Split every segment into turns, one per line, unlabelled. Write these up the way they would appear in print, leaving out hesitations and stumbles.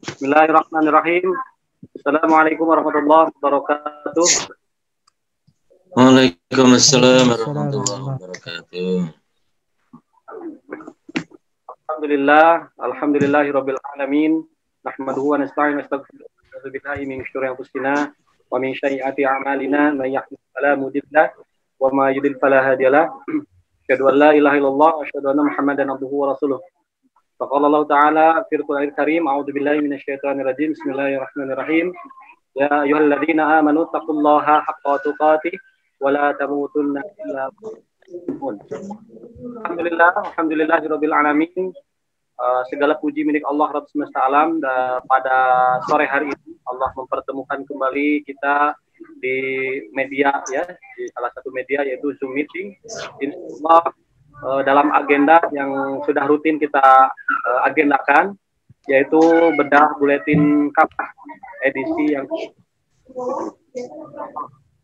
Bismillahirrahmanirrahim. Assalamualaikum warahmatullahi wabarakatuh.
Waalaikumsalam warahmatullahi wabarakatuh.
Alhamdulillahirabbil alamin. Nahmaduhu wa nasta'inu wa nastaghfiruh wa na'udzu billahi min syururi anfusina wa min sayyiati a'malina. May yahdihillahu fala mudilla wa may yudlil fala hadiyalah. Asyhadu an la ilaha illallah wa asyhadu anna Muhammadan abduhu wa rasuluh. Faqala Allah Ta'ala fil Qur'anil Karim, a'udzu billahi minasyaitonir rajim. Bismillahirrahmanirrahim. Ya ayyuhalladzina amanu taqullaha haqqa tuqatih wa la tamutunna illa Alhamdulillahirabbil alamin. Segala puji milik Allah Rabb semesta alam. Dan pada sore hari ini Allah mempertemukan kembali kita di media, ya, di salah satu media yaitu Zoom meeting. Insyaallah dalam agenda yang sudah rutin kita agendakan, yaitu bedah buletin Kafah edisi yang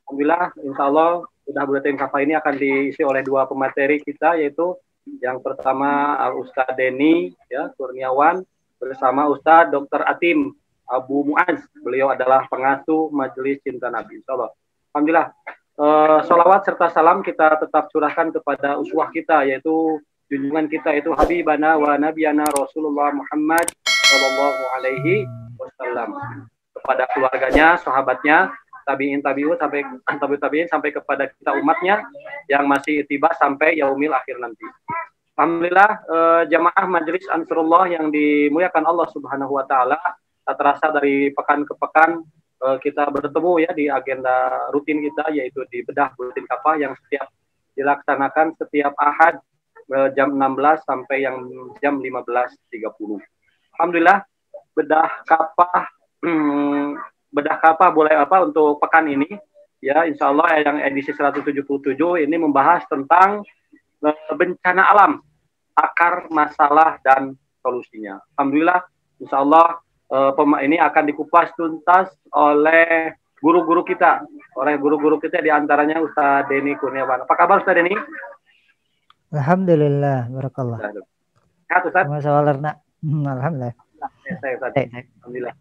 alhamdulillah, insya Allah bedah buletin Kafah ini akan diisi oleh dua pemateri kita, yaitu yang pertama Ustadz Denny, ya, Kurniawan, bersama Ustadz Dr. Atim Abu Muaz. Beliau adalah pengasuh Majelis Cinta Nabi, insya Allah. Alhamdulillah. Sholawat serta salam kita tetap curahkan kepada uswah kita, yaitu junjungan kita, yaitu Habibana wa Nabiyana Rasulullah Muhammad Sallallahu Alaihi Wasallam, kepada keluarganya, sahabatnya, tabiin sampai tabiin sampai kepada kita umatnya yang masih tiba sampai yaumil akhir nanti. Alhamdulillah, jamaah Majelis Ansarullah yang dimuliakan Allah Subhanahu Wa Taala, tak terasa dari pekan ke pekan kita bertemu, ya, di agenda rutin kita, yaitu di bedah buletin Kafah yang setiap dilaksanakan setiap Ahad jam 16 sampai yang jam 15.30. Alhamdulillah, bedah Kafah boleh apa untuk pekan ini, ya, insya Allah yang edisi 177 ini membahas tentang bencana alam, akar masalah dan solusinya. Alhamdulillah, insya Allah ini akan dikupas tuntas oleh guru-guru kita, diantaranya Ustadz Denny Kurniawan. Apa kabar Ustadz Denny?
Alhamdulillah, barakallah.
Sehat Ustadz?
Alhamdulillah.
Alhamdulillah.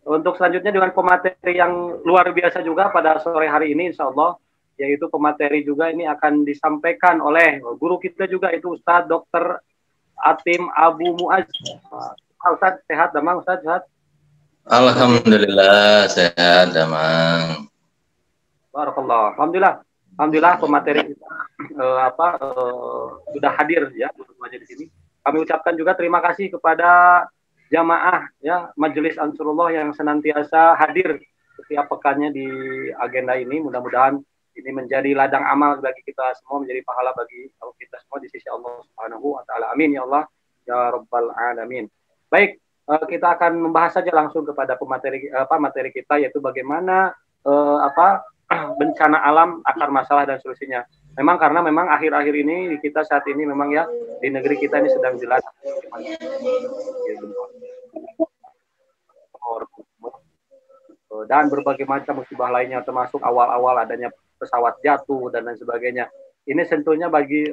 Untuk selanjutnya dengan pemateri yang luar biasa juga pada sore hari ini, insya Allah, yaitu pemateri juga ini akan disampaikan oleh guru kita juga, itu Ustadz Dr. Atim Abu Muaz. Ustadz sehat, Damang? Ustadz sehat?
Alhamdulillah sehat, Damang.
Barakallah. Alhamdulillah pemateri kita sudah hadir, ya, semuanya di sini. Kami ucapkan juga terima kasih kepada jamaah, ya, Majelis Ansarullah yang senantiasa hadir setiap pekannya di agenda ini. Mudah-mudahan ini menjadi ladang amal bagi kita semua, menjadi pahala bagi kita semua di sisi Allah Subhanahu Wa Taala. Amin ya Allah ya Rabbal Alamin. Baik, kita akan membahas saja langsung kepada materi kita, yaitu bagaimana bencana alam, akar masalah dan solusinya. Karena akhir-akhir ini kita saat ini memang, ya, di negeri kita ini sedang jelas dan berbagai macam musibah lainnya, termasuk awal-awal adanya pesawat jatuh dan lain sebagainya. Ini tentunya bagi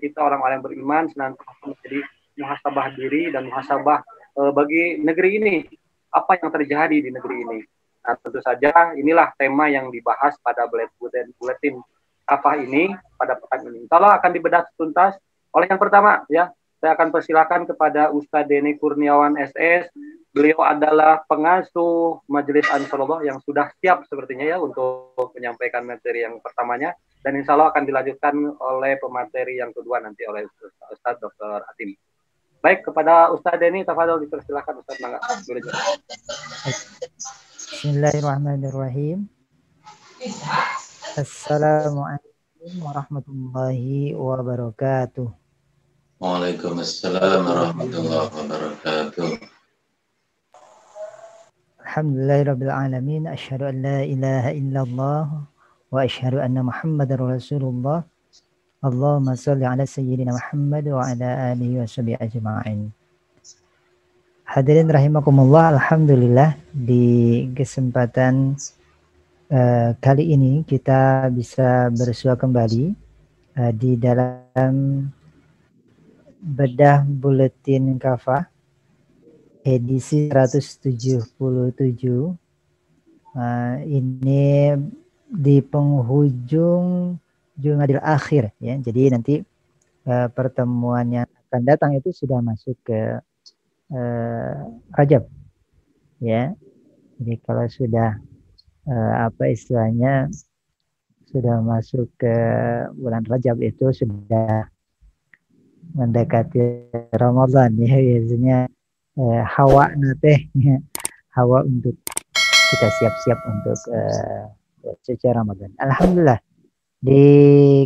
kita orang-orang yang beriman senantiasa menjadi muhasabah diri dan muhasabah bagi negeri ini, apa yang terjadi di negeri ini. Nah, tentu saja inilah tema yang dibahas pada buletin Kafah ini pada pekan ini. Insya Allah akan dibedah tuntas oleh yang pertama, ya, saya akan persilakan kepada Ustadz Denny Kurniawan SS. Beliau adalah pengasuh Majelis Ansarullah yang sudah siap sepertinya, ya, untuk menyampaikan materi yang pertamanya, dan insya Allah akan dilanjutkan oleh pemateri yang kedua nanti oleh Ustadz Dr. Atim. Baik, kepada Ustadz Denny, tafadhol, dipersilakan Ustadz.
Bismillahirrahmanirrahim. Assalamualaikum warahmatullahi wabarakatuh.
Waalaikumsalam warahmatullahi wabarakatuh.
Alhamdulillahirabbil alamin, asyhadu an la ilaha illallah wa asyhadu anna Muhammadar Rasulullah. Allahumma shalli ala sayyidina Muhammad wa ala alihi washabihi ajma'in. Hadirin rahimakumullah, alhamdulillah di kesempatan kali ini kita bisa bersua kembali di dalam bedah buletin Kafah edisi 177. Ini di penghujung Jumadil Akhir ya. Jadi nanti pertemuan yang akan datang itu sudah masuk ke Rajab ya. Jadi kalau sudah apa istilahnya sudah masuk ke bulan Rajab itu sudah mendekati Ramadan ya, biasanya hawa nate hawa untuk kita siap-siap untuk suci Ramadan. Alhamdulillah di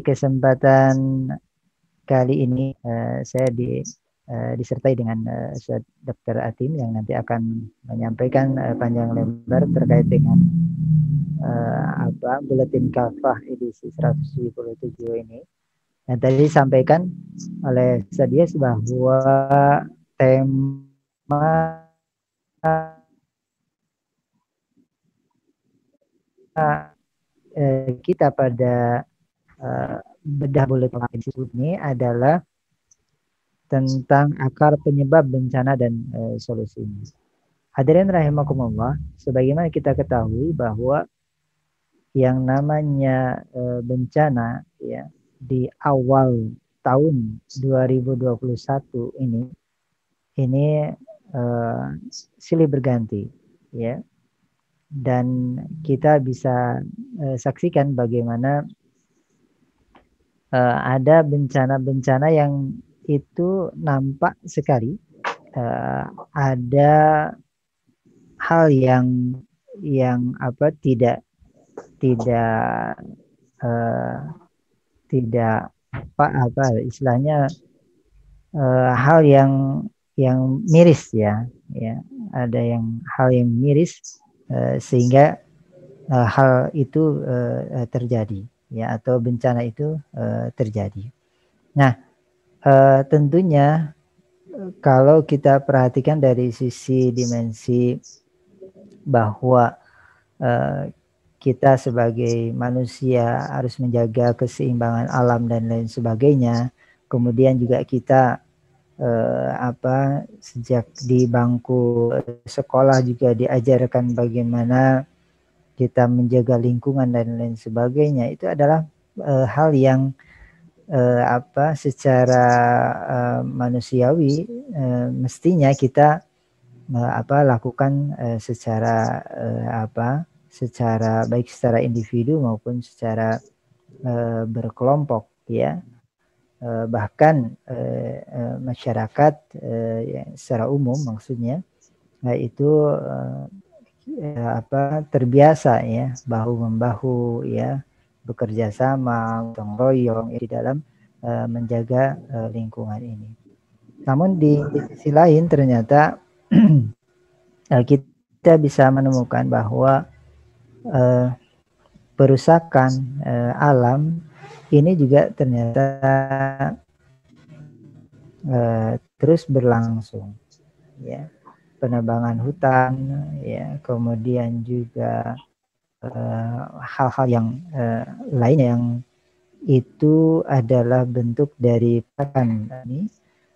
kesempatan kali ini saya disertai dengan Ustaz Dr. Atim yang nanti akan menyampaikan panjang lebar terkait dengan buletin kafah edisi 177 ini. Yang tadi disampaikan oleh Ustaz bahwa tema kita pada bedah buletin ini adalah tentang akar penyebab bencana dan solusinya. Hadirin rahimakumullah, sebagaimana kita ketahui bahwa yang namanya bencana ya di awal tahun 2021 ini silih berganti ya, dan kita bisa saksikan bagaimana ada bencana-bencana yang itu nampak sekali ada hal yang tidak istilahnya hal yang miris ya ada yang hal yang miris sehingga hal itu terjadi ya, atau bencana itu terjadi. Nah, tentunya kalau kita perhatikan dari sisi dimensi bahwa kita sebagai manusia harus menjaga keseimbangan alam dan lain sebagainya, kemudian juga kita sejak di bangku sekolah juga diajarkan bagaimana kita menjaga lingkungan dan lain sebagainya. Itu adalah hal yang secara manusiawi mestinya kita lakukan secara baik secara individu maupun secara berkelompok ya. Bahkan masyarakat secara umum maksudnya itu terbiasa ya bahu membahu ya, bekerja sama, gotong royong di dalam menjaga lingkungan ini. Namun di sisi lain ternyata kita bisa menemukan bahwa perusakan alam ini juga ternyata terus berlangsung ya. Penebangan hutan ya, kemudian juga hal-hal yang lainnya yang itu adalah bentuk dari pakan ini,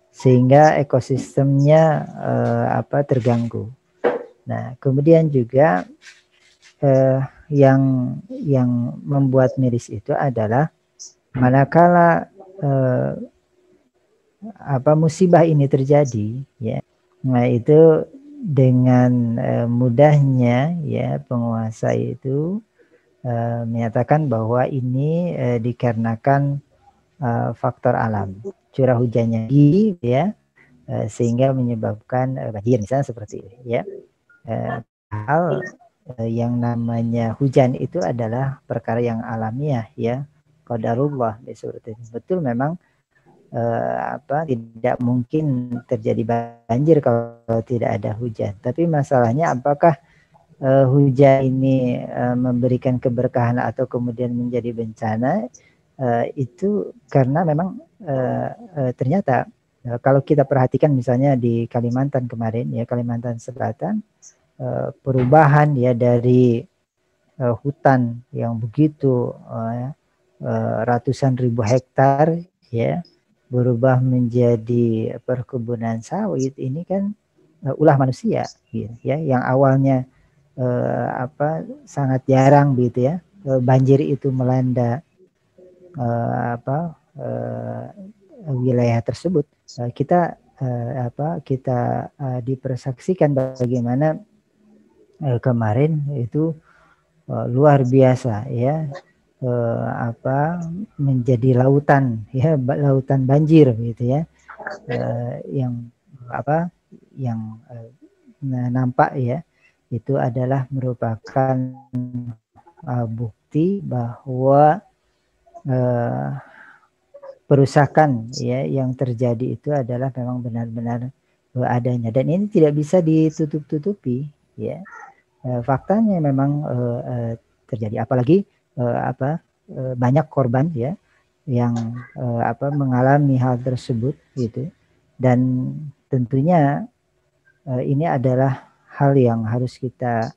sehingga ekosistemnya terganggu. Nah, kemudian juga yang membuat miris itu adalah manakala musibah ini terjadi ya, nah itu dengan mudahnya ya penguasa itu menyatakan bahwa ini dikarenakan faktor alam, curah hujannya tinggi ya, sehingga menyebabkan banjir misalnya seperti ini ya. Hal yang namanya hujan itu adalah perkara yang alamiah ya, qadarullah seperti ini. Betul memang tidak mungkin terjadi banjir kalau tidak ada hujan. Tapi masalahnya apakah hujan ini memberikan keberkahan atau kemudian menjadi bencana? Itu karena memang ternyata kalau kita perhatikan misalnya di Kalimantan kemarin ya, Kalimantan Selatan, perubahan ya dari hutan yang begitu ratusan ribu hektar ya berubah menjadi perkebunan sawit, ini kan ulah manusia, gitu, ya, yang awalnya sangat jarang gitu ya, banjir itu melanda wilayah tersebut. Kita dipersaksikan bagaimana kemarin itu luar biasa ya, menjadi lautan ya, lautan banjir gitu ya, yang nampak ya, itu adalah merupakan bukti bahwa perusakan ya yang terjadi itu adalah memang benar-benar adanya, dan ini tidak bisa ditutup-tutupi ya. Faktanya memang terjadi, apalagi banyak korban ya yang mengalami hal tersebut gitu, dan tentunya ini adalah hal yang harus kita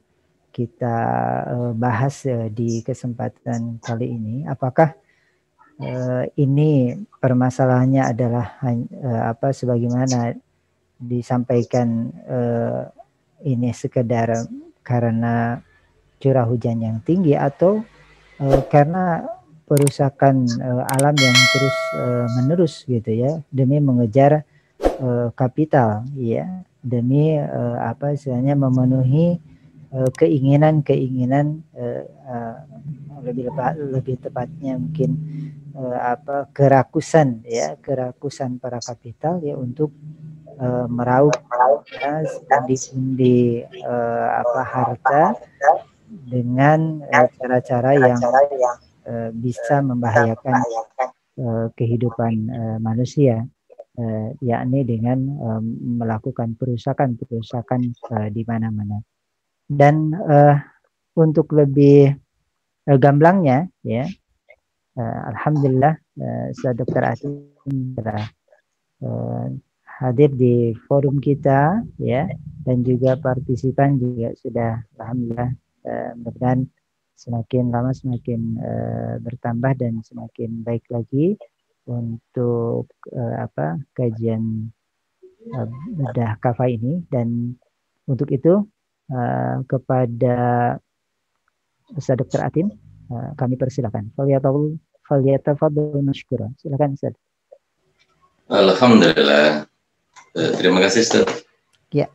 bahas di kesempatan kali ini. Apakah ini permasalahannya adalah sebagaimana disampaikan, ini sekedar karena curah hujan yang tinggi, atau karena perusakan alam yang terus menerus gitu ya, demi mengejar kapital ya, demi istilahnya memenuhi keinginan lebih tepatnya mungkin kerakusan para kapital ya, untuk meraup pundi-pundi harta dengan cara-cara yang bisa membahayakan kehidupan manusia, yakni dengan melakukan perusakan di mana-mana. Dan untuk lebih gamblangnya ya, alhamdulillah Dr. Atim telah hadir di forum kita ya, dan juga partisipan juga sudah alhamdulillah, mudah-mudahan semakin lama semakin bertambah dan semakin baik lagi untuk kajian bedah kafa ini. Dan untuk itu kepada Ustaz Dr. Atim kami persilakan. Falyatafadhal mashkura. Silakan Ustaz.
Alhamdulillah. Terima kasih Ustaz.
Ya.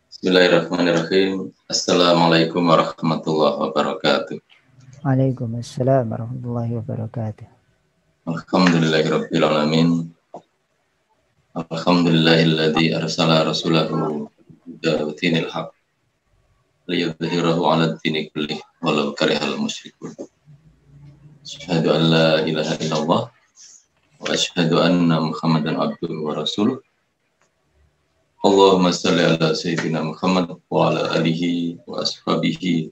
Bismillahirrahmanirrahim. Assalamualaikum warahmatullahi wabarakatuh.
Waalaikumsalam warahmatullahi wabarakatuh.
Alhamdulillahirabbil alamin. Alhamdulillahilladzi arsala rasulahu bil dinil haq liyudhhirahu 'ala ad-dini kullih walau karihal musyrikun. Asyhadu an la ilaha illallah wa asyhadu anna Muhammadan abduhu wa rasuluh. Allahumma shalli ala sayyidina Muhammad wa ala alihi wa ashabihi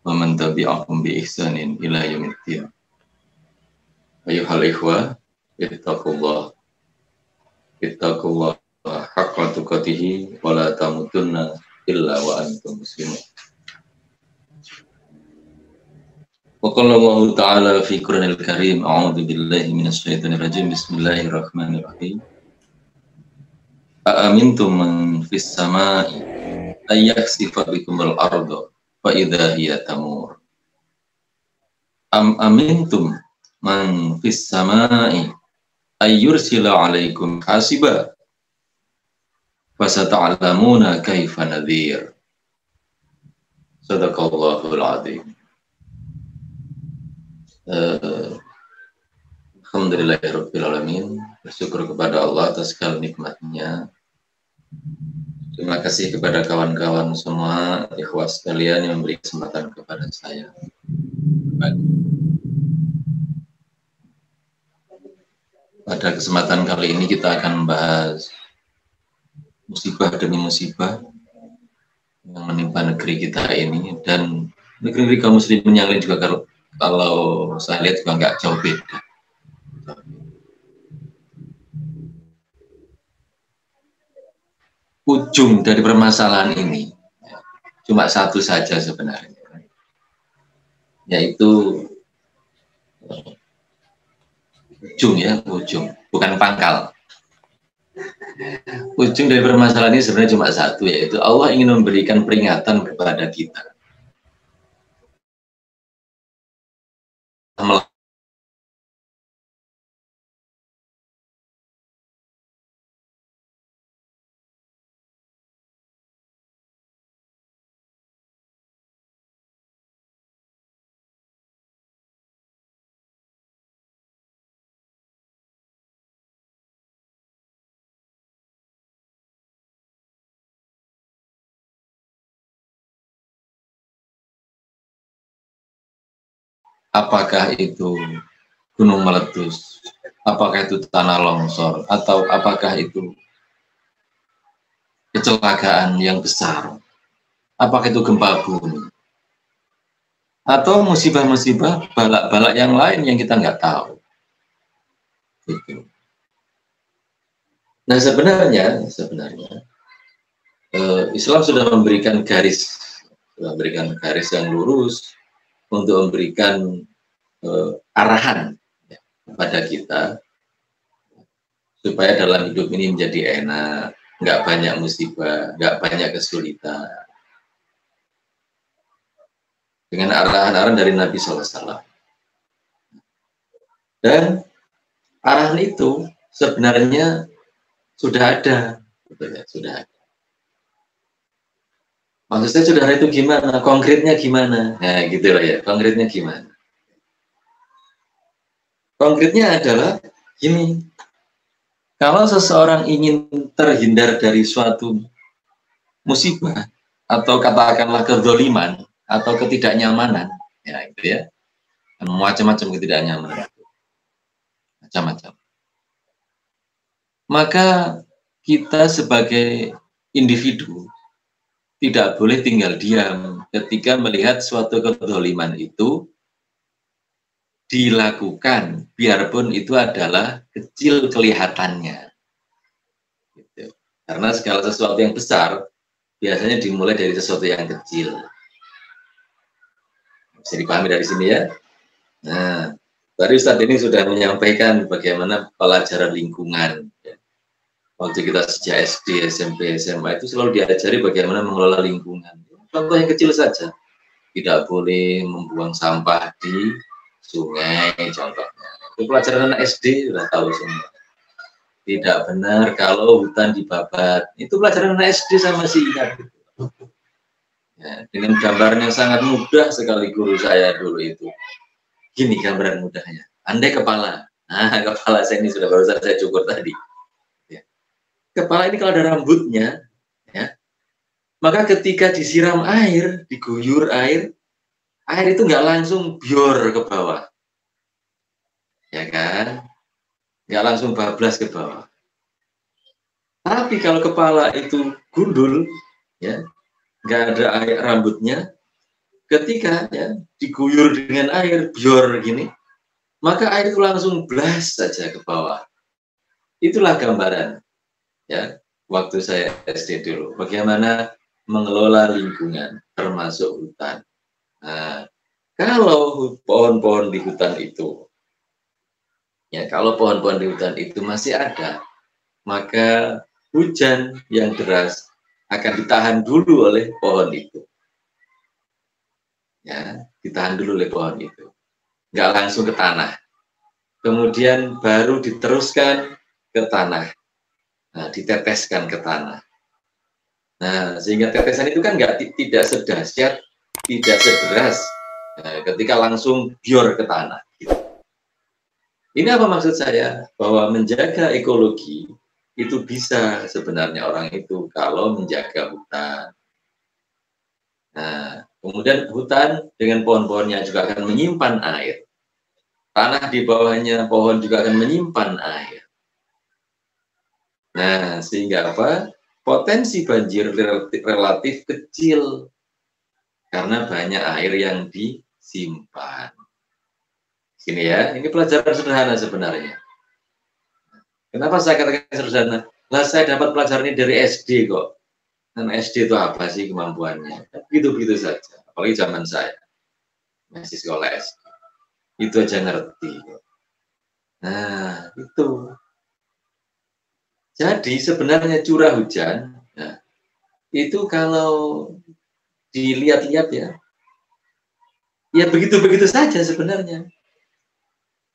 wa man tabi'ahum bi ihsanin ila yaumiddin. Ayyuhal ikhwah, ittaqullah haqqa tuqatih wa la tamutunna illa wa antum muslimun. Wa qala Allah ta'ala fi Qur'anil Karim, a'udzu billahi minasy syaithanir rajim, bismillahirrahmanirrahim. A'amintum man fis sama'i ay yakhsifa bikumul arda fa idza hiya tamur. Am amintum man fis sama'i ay yursila 'alaikum hasiba fasata'lamuna kaifa nadhir. Shadaqallahul 'azim. Alhamdulillahirabbil alamin. Bersyukur kepada Allah atas segala nikmatnya. Terima kasih kepada kawan-kawan semua, ikhwas sekalian yang memberi kesempatan kepada saya. Pada kesempatan kali ini kita akan membahas musibah demi musibah yang menimpa negeri kita ini, dan negeri kaum muslimin yang lain juga kalau saya lihat juga nggak jauh beda. Ujung dari permasalahan ini cuma satu saja sebenarnya, yaitu ujung, bukan pangkal. Ujung dari permasalahan ini sebenarnya cuma satu, yaitu Allah ingin memberikan peringatan kepada kita. Apakah itu gunung meletus, apakah itu tanah longsor, atau apakah itu kecelakaan yang besar, apakah itu gempa bumi, atau musibah-musibah balak-balak yang lain yang kita nggak tahu. Gitu. Nah sebenarnya Islam sudah memberikan garis yang lurus untuk memberikan arahan ya, kepada kita supaya dalam hidup ini menjadi enak, nggak banyak musibah, nggak banyak kesulitan. Dengan arahan-arahan dari Nabi SAW. Dan arahan itu sebenarnya sudah ada, sudah ada. Maksudnya saudara itu gimana? Konkretnya gimana? Nah, gitu loh ya. Konkretnya gimana? Konkretnya adalah gini. Kalau seseorang ingin terhindar dari suatu musibah atau katakanlah kedzaliman atau ketidaknyamanan, ya itu ya, macam-macam ketidaknyamanan, macam-macam. Maka kita sebagai individu tidak boleh tinggal diam ketika melihat suatu kedzaliman itu dilakukan, biarpun itu adalah kecil kelihatannya. Gitu. Karena segala sesuatu yang besar biasanya dimulai dari sesuatu yang kecil. Bisa dipahami dari sini ya. Nah, tadi Ustadz ini sudah menyampaikan bagaimana pelajaran lingkungan. Waktu kita sejak SD, SMP, SMA itu selalu diajari bagaimana mengelola lingkungan. Contoh yang kecil saja, tidak boleh membuang sampah di sungai, contohnya. Itu pelajaran anak SD sudah tahu semua. Tidak benar kalau hutan dibabat. Itu pelajaran anak SD sama si ingat. Ya, dengan gambaran yang sangat mudah sekali guru saya dulu itu. Gini gambaran mudahnya. Andai kepala. Nah, kepala saya ini sudah barusan saya cukur tadi. Kepala ini kalau ada rambutnya, ya, maka ketika disiram air, diguyur air itu nggak langsung bior ke bawah, ya kan? Nggak langsung bablas ke bawah. Tapi kalau kepala itu gundul, ya, nggak ada air rambutnya, ketika ya, diguyur dengan air bior gini, maka air itu langsung blas saja ke bawah. Itulah gambaran. Ya, waktu saya SD dulu, bagaimana mengelola lingkungan, termasuk hutan. Nah, kalau pohon-pohon di hutan itu, ya kalau pohon-pohon di hutan itu masih ada, maka hujan yang deras akan ditahan dulu oleh pohon itu. Ya, ditahan dulu oleh pohon itu. Nggak langsung ke tanah. Kemudian baru diteruskan ke tanah. Nah, diteteskan ke tanah. Nah, sehingga tetesan itu kan tidak sedahsyat, tidak sederas ketika langsung bior ke tanah. Ini apa maksud saya? Bahwa menjaga ekologi itu bisa sebenarnya orang itu kalau menjaga hutan. Nah, kemudian hutan dengan pohon-pohonnya juga akan menyimpan air. Tanah di bawahnya pohon juga akan menyimpan air. Nah, sehingga apa? Potensi banjir relatif kecil karena banyak air yang disimpan. Sini ya, ini pelajaran sederhana sebenarnya. Kenapa saya katakan sederhana? Lah saya dapat pelajaran ini dari SD kok. Dan SD itu apa sih kemampuannya? Begitu-begitu saja. Apalagi zaman saya masih sekolah SD. Itu aja ngerti. Nah, itu. Jadi sebenarnya curah hujan, nah, itu kalau dilihat-lihat ya begitu-begitu saja sebenarnya.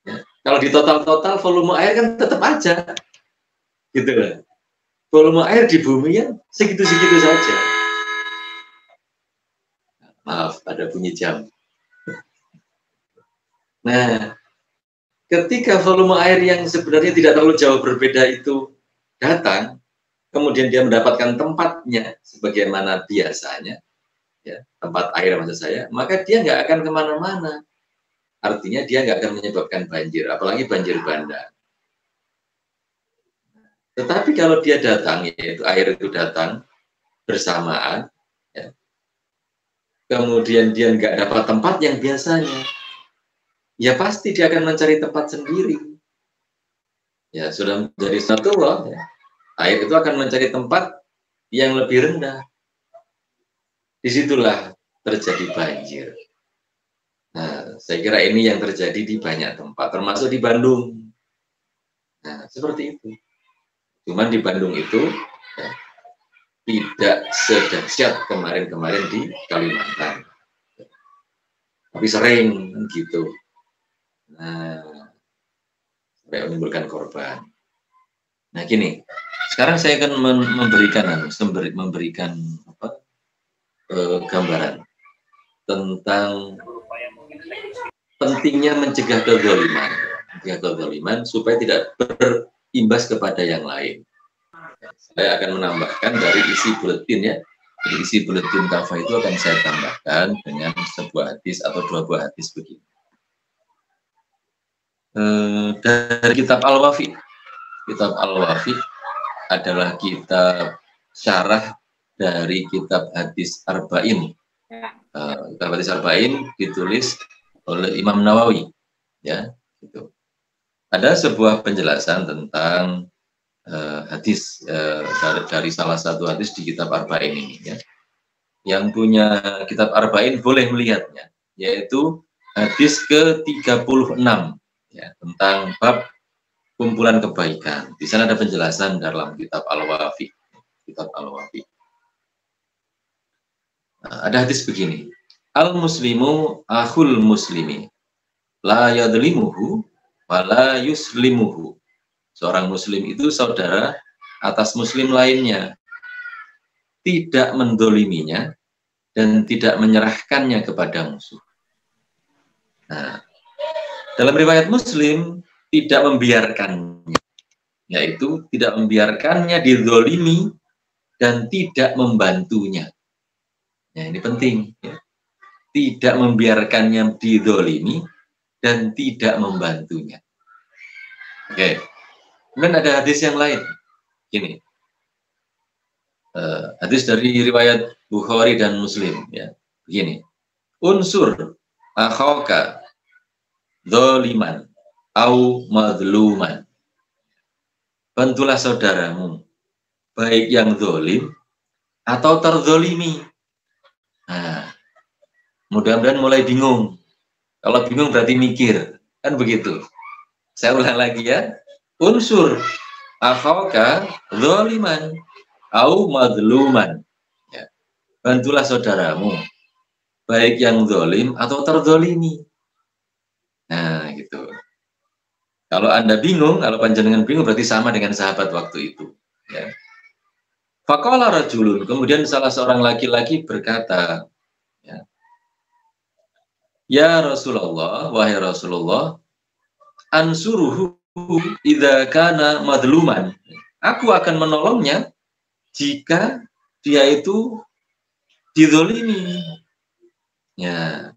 Ya, kalau di total-total volume air kan tetap aja, gitu loh. Volume air di bumi ya segitu-segitu saja. Maaf, ada bunyi jam. Nah, ketika volume air yang sebenarnya tidak terlalu jauh berbeda itu datang, kemudian dia mendapatkan tempatnya sebagaimana biasanya, ya, tempat air maksud saya, maka dia nggak akan kemana-mana. Artinya dia nggak akan menyebabkan banjir, apalagi banjir bandang. Tetapi kalau dia datang, yaitu air itu datang bersamaan, ya, kemudian dia nggak dapat tempat yang biasanya, ya pasti dia akan mencari tempat sendiri. Ya sudah menjadi sunatullah, ya. Air itu akan mencari tempat yang lebih rendah. Disitulah terjadi banjir. Nah, saya kira ini yang terjadi di banyak tempat, termasuk di Bandung. Nah, seperti itu. Cuman di Bandung itu ya, tidak sedahsyat kemarin-kemarin di Kalimantan. Tapi sering gitu. Nah, sampai menimbulkan korban. Nah, gini. Sekarang saya akan memberikan gambaran tentang pentingnya mencegah kezaliman supaya tidak berimbas kepada yang lain. Saya akan menambahkan dari isi buletin ya. Jadi isi buletin kafa itu akan saya tambahkan dengan sebuah hadis atau dua buah hadis begini. Dari kitab Al-Wafi. Kitab Al-Wafi adalah kitab syarah dari kitab hadis Arba'in. Kitab hadis Arba'in ditulis oleh Imam Nawawi, ya, gitu. Ada sebuah penjelasan tentang hadis dari salah satu hadis di kitab Arba'in ini, ya. Yang punya kitab Arba'in boleh melihatnya, yaitu hadis ke-36, ya, tentang bab kumpulan kebaikan. Di sana ada penjelasan dalam kitab Al-Wafi. Kitab Al-Wafi. Ada hadis begini. Al-muslimu akhul muslimi. La yadlimuhu wa la yuslimuhu. Seorang muslim itu saudara atas muslim lainnya. Tidak mendoliminya dan tidak menyerahkannya kepada musuh. Nah, dalam riwayat Muslim, tidak membiarkannya, yaitu tidak membiarkannya dizolimi dan tidak membantunya. Nah, ini penting, ya. Tidak membiarkannya dizolimi dan tidak membantunya. Oke. Kemudian ada hadis yang lain, gini. Hadis dari riwayat Bukhari dan Muslim, ya, begini. Unsur akhaka dzaliman au madluman. Bantulah saudaramu, baik yang zalim atau terzolimi. Nah, mudah-mudahan mulai bingung. Kalau bingung berarti mikir, kan begitu. Saya ulang lagi ya. Unsur akhaka dzaliman au madluman. Ya. Bantulah saudaramu, baik yang zalim atau terzolimi. Nah, gitu. Kalau Anda bingung, kalau panjenengan bingung berarti sama dengan sahabat waktu itu. Ya. Faqala rajulun, kemudian salah seorang laki-laki berkata, ya Rasulullah, wahai Rasulullah, ansuruhu idza kana madluman. Aku akan menolongnya jika dia itu dizolimi. Ya.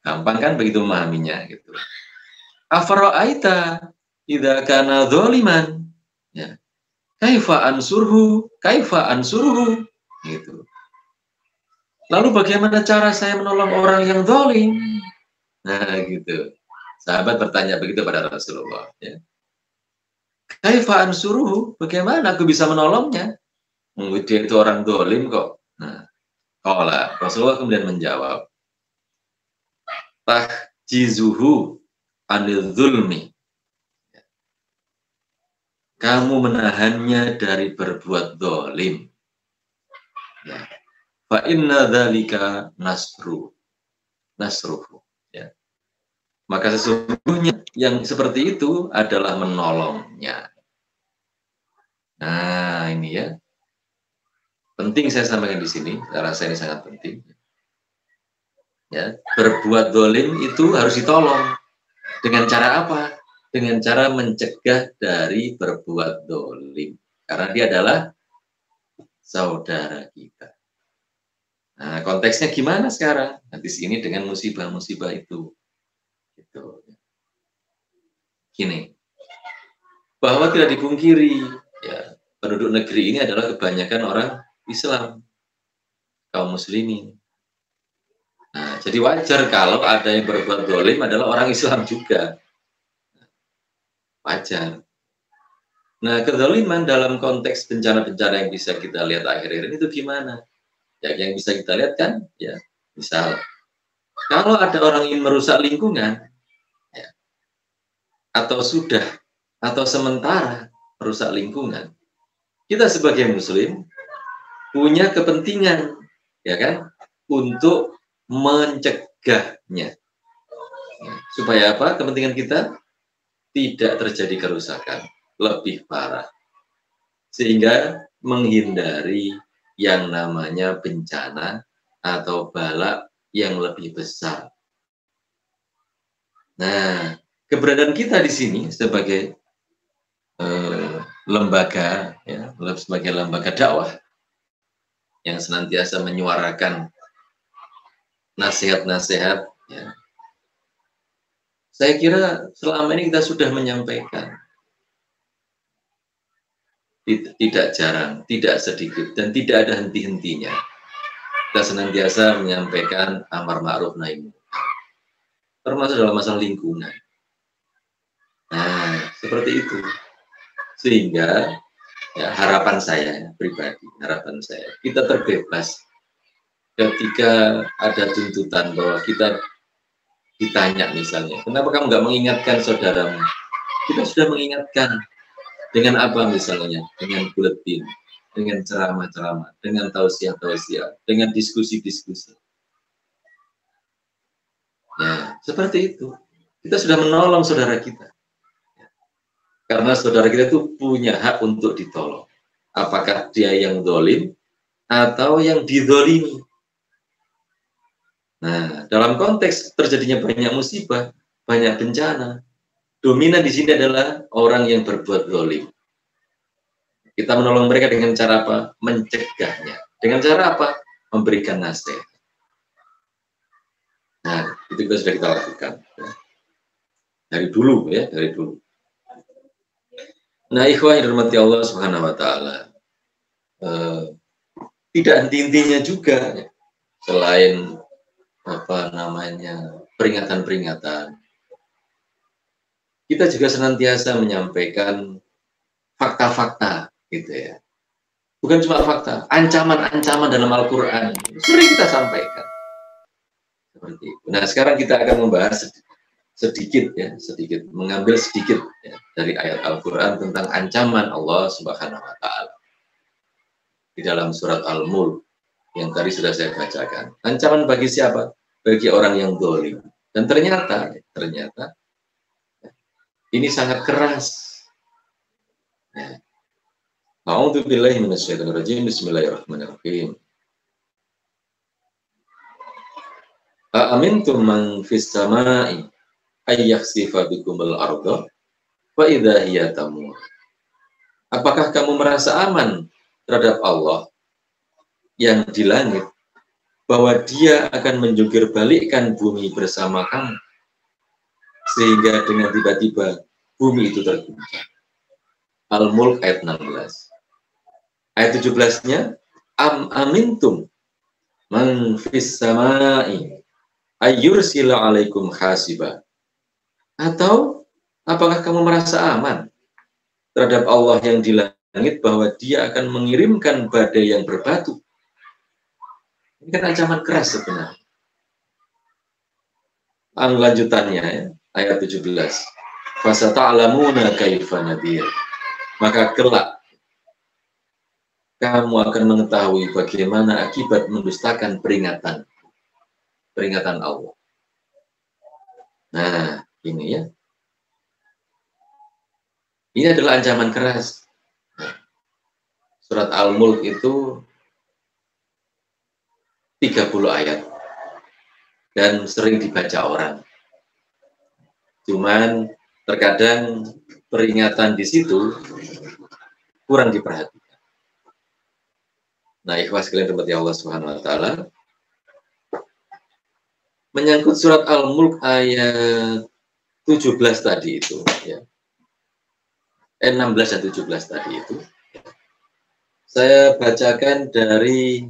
Gampang kan begitu memahaminya gitu. Afara'aita idza kana dzaliman. Ya. Kaifa ansurhu? Gitu. Lalu bagaimana cara saya menolong orang yang zalim? Nah, gitu. Sahabat bertanya begitu pada Rasulullah, ya. Kaifa ansuruhu? Bagaimana aku bisa menolongnya? Dia itu orang zalim kok. Nah, qala Rasulullah kemudian menjawab, tahjizuhu anil zulmi. kamu menahannya dari berbuat dolim. Ya. Fa inna dzalika nasruhu. Ya. Maka sesungguhnya yang seperti itu adalah menolongnya. Nah, ini ya. Penting saya sampaikan di sini, saya rasa ini sangat penting. Ya, berbuat dolim itu harus ditolong. Dengan cara apa? Dengan cara mencegah dari berbuat dolim. Karena dia adalah saudara kita. Nah, konteksnya gimana sekarang? Nah, di sini dengan musibah-musibah itu. Gitu. Gini, bahwa tidak dipungkiri, ya, penduduk negeri ini adalah kebanyakan orang Islam, kaum muslimin. Nah, jadi wajar kalau ada yang berbuat dolim adalah orang Islam juga. Wajar. Nah, kedoliman dalam konteks bencana-bencana yang bisa kita lihat akhir-akhir ini itu gimana? Ya, yang bisa kita lihat kan, ya, misal kalau ada orang ingin merusak lingkungan, ya, atau sudah, atau sementara merusak lingkungan, kita sebagai Muslim punya kepentingan, ya kan, untuk mencegahnya. Supaya apa? Kepentingan kita tidak terjadi kerusakan lebih parah, sehingga menghindari yang namanya bencana atau bala yang lebih besar. Nah, keberadaan kita di sini sebagai lembaga, ya, sebagai lembaga dakwah yang senantiasa menyuarakan nasihat-nasihat, ya. Saya kira selama ini kita sudah menyampaikan, tidak jarang, tidak sedikit, dan tidak ada henti-hentinya. Kita senantiasa menyampaikan amar ma'ruf nahi munkar, termasuk dalam masalah lingkungan. Nah, seperti itu. Sehingga ya, harapan saya pribadi, kita terbebas ketika ada tuntutan bahwa kita ditanya misalnya, kenapa kamu nggak mengingatkan saudaramu? Kita sudah mengingatkan. Dengan apa misalnya? Dengan buletin, dengan ceramah-ceramah, dengan tausiah-tausiah, dengan diskusi-diskusi. Ya, seperti itu. Kita sudah menolong saudara kita. Karena saudara kita itu punya hak untuk ditolong. Apakah dia yang dolim atau yang didolimi. Nah, dalam konteks terjadinya banyak musibah, banyak bencana, dominan di sini adalah orang yang berbuat dolim. Kita menolong mereka dengan cara apa? Mencegahnya. Dengan cara apa? Memberikan nasihat. Nah, itu sudah kita lakukan. Dari dulu, ya, dari dulu. Nah, ikhwah yang dirahmati Allah Subhanahu wa Ta'ala, tidak henti-hentinya juga, ya, selain apa namanya peringatan-peringatan, kita juga senantiasa menyampaikan fakta-fakta, gitu ya. Bukan cuma fakta, ancaman-ancaman dalam Al-Quran sering kita sampaikan. Seperti itu. Nah, sekarang kita akan membahas sedikit, mengambil sedikit, ya, dari ayat Al-Quran tentang ancaman Allah Subhanahu wa Ta'ala di dalam surat Al-Mulk yang tadi sudah saya bacakan. Ancaman bagi siapa? Bagi orang yang dolim. Dan ternyata ini sangat keras. A'udzubillahi minasyaitonirrajim. Bismillahirrahmanirrahim. A'amintum man fis sama'i ayyakhsifa bikumul arda fa idza hiya tamur. Apakah kamu merasa aman terhadap Allah yang di langit, bahwa dia akan menjungkir balikkan bumi bersama kamu, sehingga dengan tiba-tiba bumi itu terguncang. Al-Mulk ayat 16. Ayat 17-nya, amintum man fis sama'i ayyursila alaikum hasiba. Atau apakah kamu merasa aman terhadap Allah yang di langit, bahwa dia akan mengirimkan badai yang berbatu? Ini kan ancaman keras sebenarnya. Lanjutannya, ya, ayat 17. Fasata'lamuna kaifa nadhir. maka kelak kamu akan mengetahui bagaimana akibat mendustakan peringatan Allah. Nah, ini ya. Ini adalah ancaman keras. Surat Al-Mulk itu 30 ayat dan sering dibaca orang. Cuman terkadang peringatan di situ kurang diperhatikan. Nah, ikhwas sekalian rahmati Allah Subhanahu wa taala. Menyangkut surat Al-Mulk ayat 17 tadi itu ya. 16 dan 17 tadi itu. Saya bacakan dari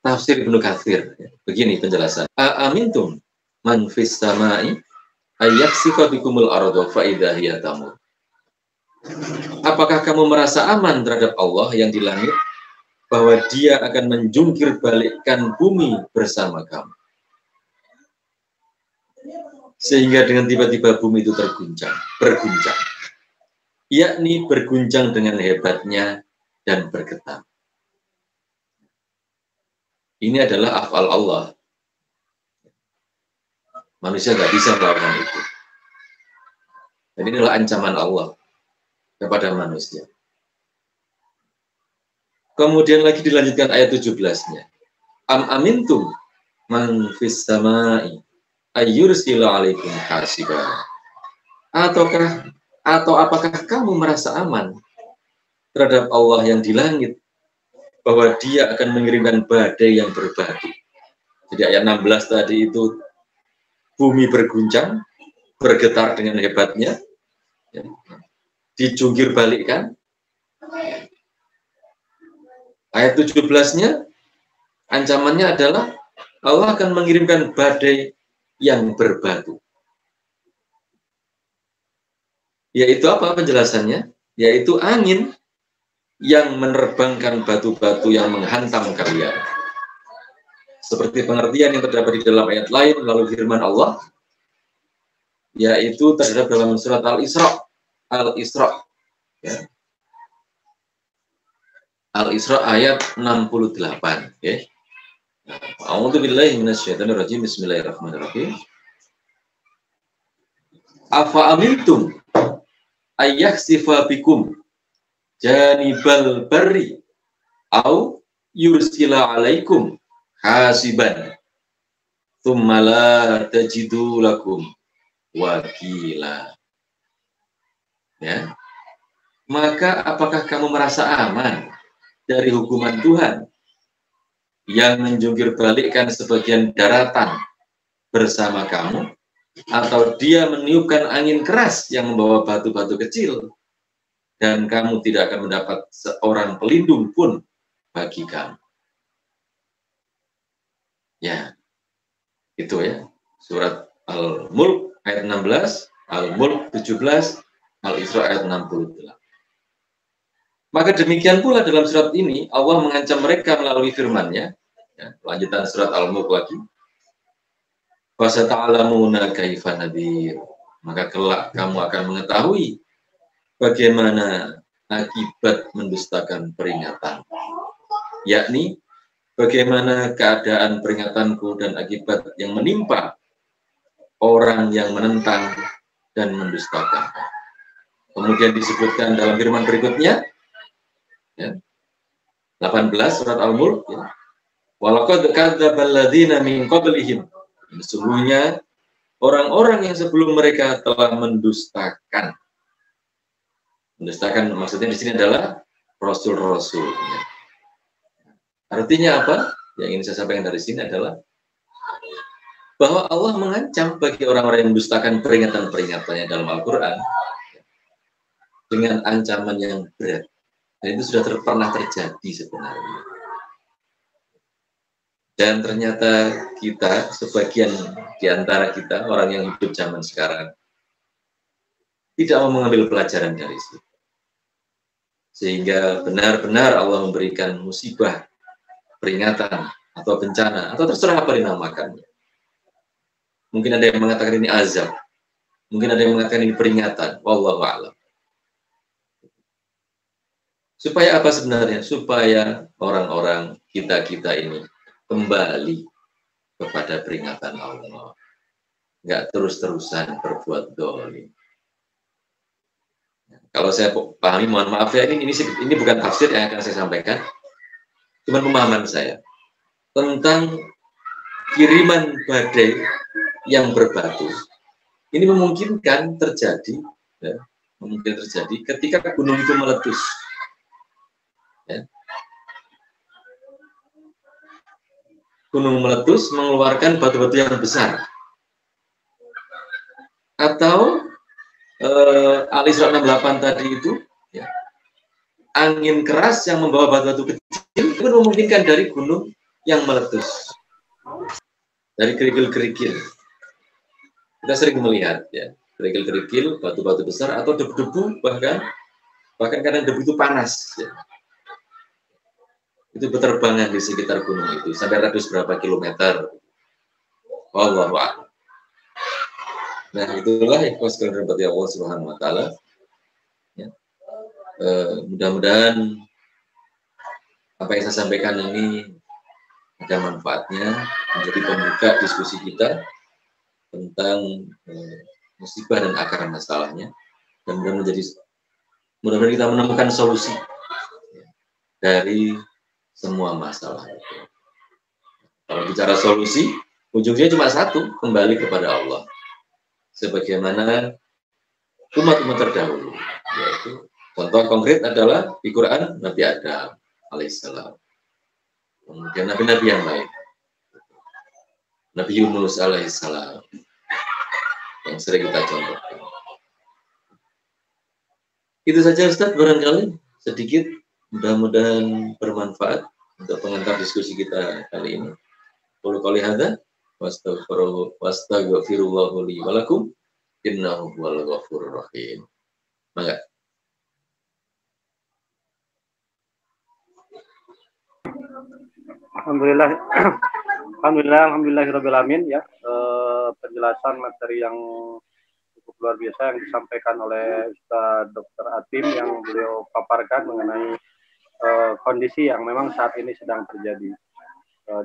tafsir Ibnu Katsir. Begini penjelasan. Amintum man fis samai ayyaksifa bikumul arda fa idza hiya tamur. Apakah kamu merasa aman terhadap Allah yang di langit bahwa Dia akan menjungkir balikkan bumi bersama kamu, sehingga dengan tiba-tiba bumi itu berguncang, yakni berguncang dengan hebatnya dan bergetar. Ini adalah af'al Allah. Manusia nggak bisa melakukan itu. Jadi ini adalah ancaman Allah kepada manusia. Kemudian lagi dilanjutkan ayat 17-nya. Am amintum man fis samai ayyursila alaikum hasiba. Atau apakah kamu merasa aman terhadap Allah yang di langit bahwa Dia akan mengirimkan badai yang berbatu. Jadi ayat 16 tadi itu bumi berguncang, bergetar dengan hebatnya, ya, dijungkir balikkan. Ayat 17-nya ancamannya adalah Allah akan mengirimkan badai yang berbatu. Yaitu apa penjelasannya? Yaitu angin yang menerbangkan batu-batu yang menghantam kalian. Seperti pengertian yang terdapat di dalam ayat lain melalui firman Allah, yaitu terdapat dalam surat Al-Isra. Ya. Al-Isra ayat 68. Ya. A'udzubillahi minasyaitonirrajim. Bismillahirrahmanirrahim. Afa amintum ayyakhsifa bikum janibal barri au yursila alaikum hasiban thumma la tajidu lakum wakila. Ya. Maka apakah kamu merasa aman dari hukuman Tuhan yang menjungkir balikkan sebagian daratan bersama kamu, atau Dia meniupkan angin keras yang membawa batu-batu kecil dan kamu tidak akan mendapat seorang pelindung pun bagi kamu. Ya, itu ya. Surat Al-Mulk ayat 16, Al-Mulk 17, Al-Isra ayat 68. Maka demikian pula dalam surat ini Allah mengancam mereka melalui firman-Nya. Ya, lanjutan surat Al-Mulk lagi. Fasata'lamuna kaifa nadir. Maka kelak kamu akan mengetahui bagaimana akibat mendustakan peringatan. Yakni bagaimana keadaan peringatanku dan akibat yang menimpa orang yang menentang dan mendustakan. Kemudian disebutkan dalam firman berikutnya, ya, 18 surat Al-Mulk, ya. Walaqad kadzdzabal ladzina min qablihim. Sesungguhnya orang-orang yang sebelum mereka telah mendustakan. Mendustakan maksudnya di sini adalah rasul-rasul. Ya. Artinya apa? Yang ingin saya sampaikan dari sini adalah bahwa Allah mengancam bagi orang-orang yang mendustakan peringatan-peringatannya dalam Al-Quran dengan ancaman yang berat. Dan itu sudah pernah terjadi sebenarnya. Dan ternyata kita, sebagian di antara kita, orang yang hidup zaman sekarang, tidak mau mengambil pelajaran dari situ. Sehingga benar-benar Allah memberikan musibah, peringatan, atau bencana, atau terserah apa dinamakannya. Mungkin ada yang mengatakan ini azab. Mungkin ada yang mengatakan ini peringatan. Wallahu a'lam. Supaya apa sebenarnya? Supaya orang-orang kita-kita ini kembali kepada peringatan Allah. Nggak terus-terusan berbuat dolim. Kalau saya pahami, mohon maaf ya, ini bukan tafsir yang akan saya sampaikan. Cuma pemahaman saya tentang kiriman badai yang berbatu. Ini memungkinkan terjadi, ya, ketika gunung itu meletus. Ya. Gunung meletus mengeluarkan batu-batu yang besar. Atau Al-Isra 68 tadi itu, ya, angin keras yang membawa batu-batu kecil itu memungkinkan dari gunung yang meletus, dari kerikil-kerikil. Kita sering melihat, ya, kerikil-kerikil, batu-batu besar atau debu-debu, bahkan kadang debu itu panas. Ya. Itu berterbangan di sekitar gunung itu sampai radius berapa kilometer. Wallahu a'lam. Nah, itulah ikhwas sekalian rahmati Allah Subhanahu wa taala. Ya. Mudah-mudahan apa yang saya sampaikan ini ada manfaatnya, menjadi pembuka diskusi kita tentang musibah dan akar masalahnya, dan mudah-mudahan kita menemukan solusi, ya, dari semua masalah. Kalau bicara solusi, ujungnya cuma satu, kembali kepada Allah. Sebagaimana umat-umat terdahulu, yaitu contoh konkret adalah di Quran Nabi Adam alaihissalam, kemudian nabi-nabi yang lain, Nabi Yunus alaihissalam, yang sering kita contohkan. Itu saja Ustaz, barangkali sedikit, mudah-mudahan bermanfaat untuk pengantar diskusi kita kali ini. Qul qouli hadza wastaghfirullahu li wa lakum innahu huwal ghafurur rahim. Mangga.
Alhamdulillahirabbil alamin, ya. Penjelasan materi yang cukup luar biasa yang disampaikan oleh Ustaz Dr. Atim, yang beliau paparkan mengenai kondisi yang memang saat ini sedang terjadi,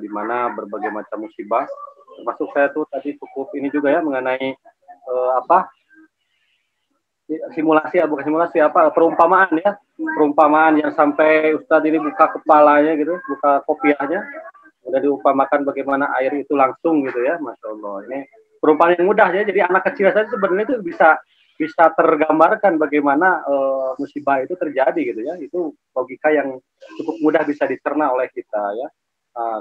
di mana berbagai macam musibah, termasuk saya tuh tadi cukup ini juga ya mengenai perumpamaan yang sampai Ustadz ini buka kepalanya gitu, buka kopiahnya, udah diumpamakan bagaimana air itu langsung gitu ya, Masya Allah. Ini perumpamaan yang mudah ya, jadi anak kecil saja sebenarnya itu bisa tergambarkan bagaimana musibah itu terjadi gitu ya. Itu logika yang cukup mudah bisa dicerna oleh kita ya.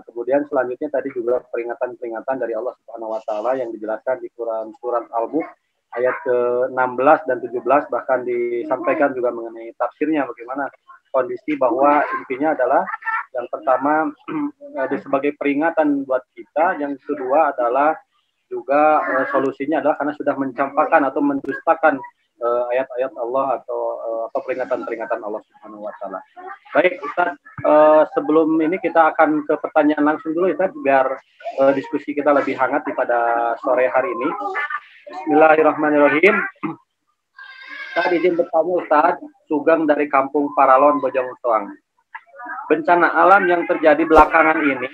Kemudian selanjutnya tadi juga peringatan-peringatan dari Allah Subhanahu wa taala yang dijelaskan di Quran surat Al-Mulk ayat ke-16 dan 17, bahkan disampaikan juga mengenai tafsirnya bagaimana kondisi bahwa intinya adalah yang pertama sebagai peringatan buat kita, yang kedua adalah juga solusinya adalah karena sudah mencampakkan atau mendustakan ayat-ayat Allah atau peringatan-peringatan Allah Subhanahu wa taala. Baik, Ustaz, sebelum ini kita akan ke pertanyaan langsung dulu Ustaz, biar diskusi kita lebih hangat pada sore hari ini. Bismillahirrahmanirrahim. Saya izin bertanya Ustaz, Sugeng dari Kampung Paralon, Bojong Soang. Bencana alam yang terjadi belakangan ini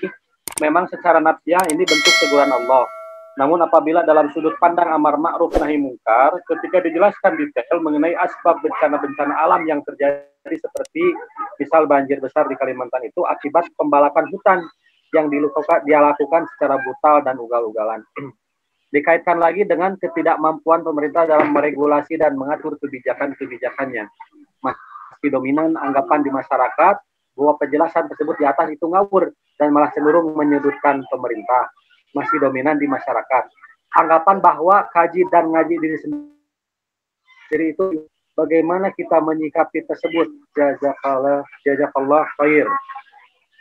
memang secara nafsiah ini bentuk teguran Allah. Namun apabila dalam sudut pandang amar ma'ruf nahi mungkar, ketika dijelaskan detail mengenai asbab bencana-bencana alam yang terjadi seperti misal banjir besar di Kalimantan itu akibat pembalakan hutan yang dia lakukan secara brutal dan ugal-ugalan. Dikaitkan lagi dengan ketidakmampuan pemerintah dalam meregulasi dan mengatur kebijakan-kebijakannya. Masih dominan anggapan di masyarakat bahwa penjelasan tersebut di atas itu ngawur dan malah cenderung menyudutkan pemerintah. Masih dominan di masyarakat. Anggapan bahwa kaji dan ngaji diri sendiri itu bagaimana kita menyikapi tersebut? Jazakallah khair.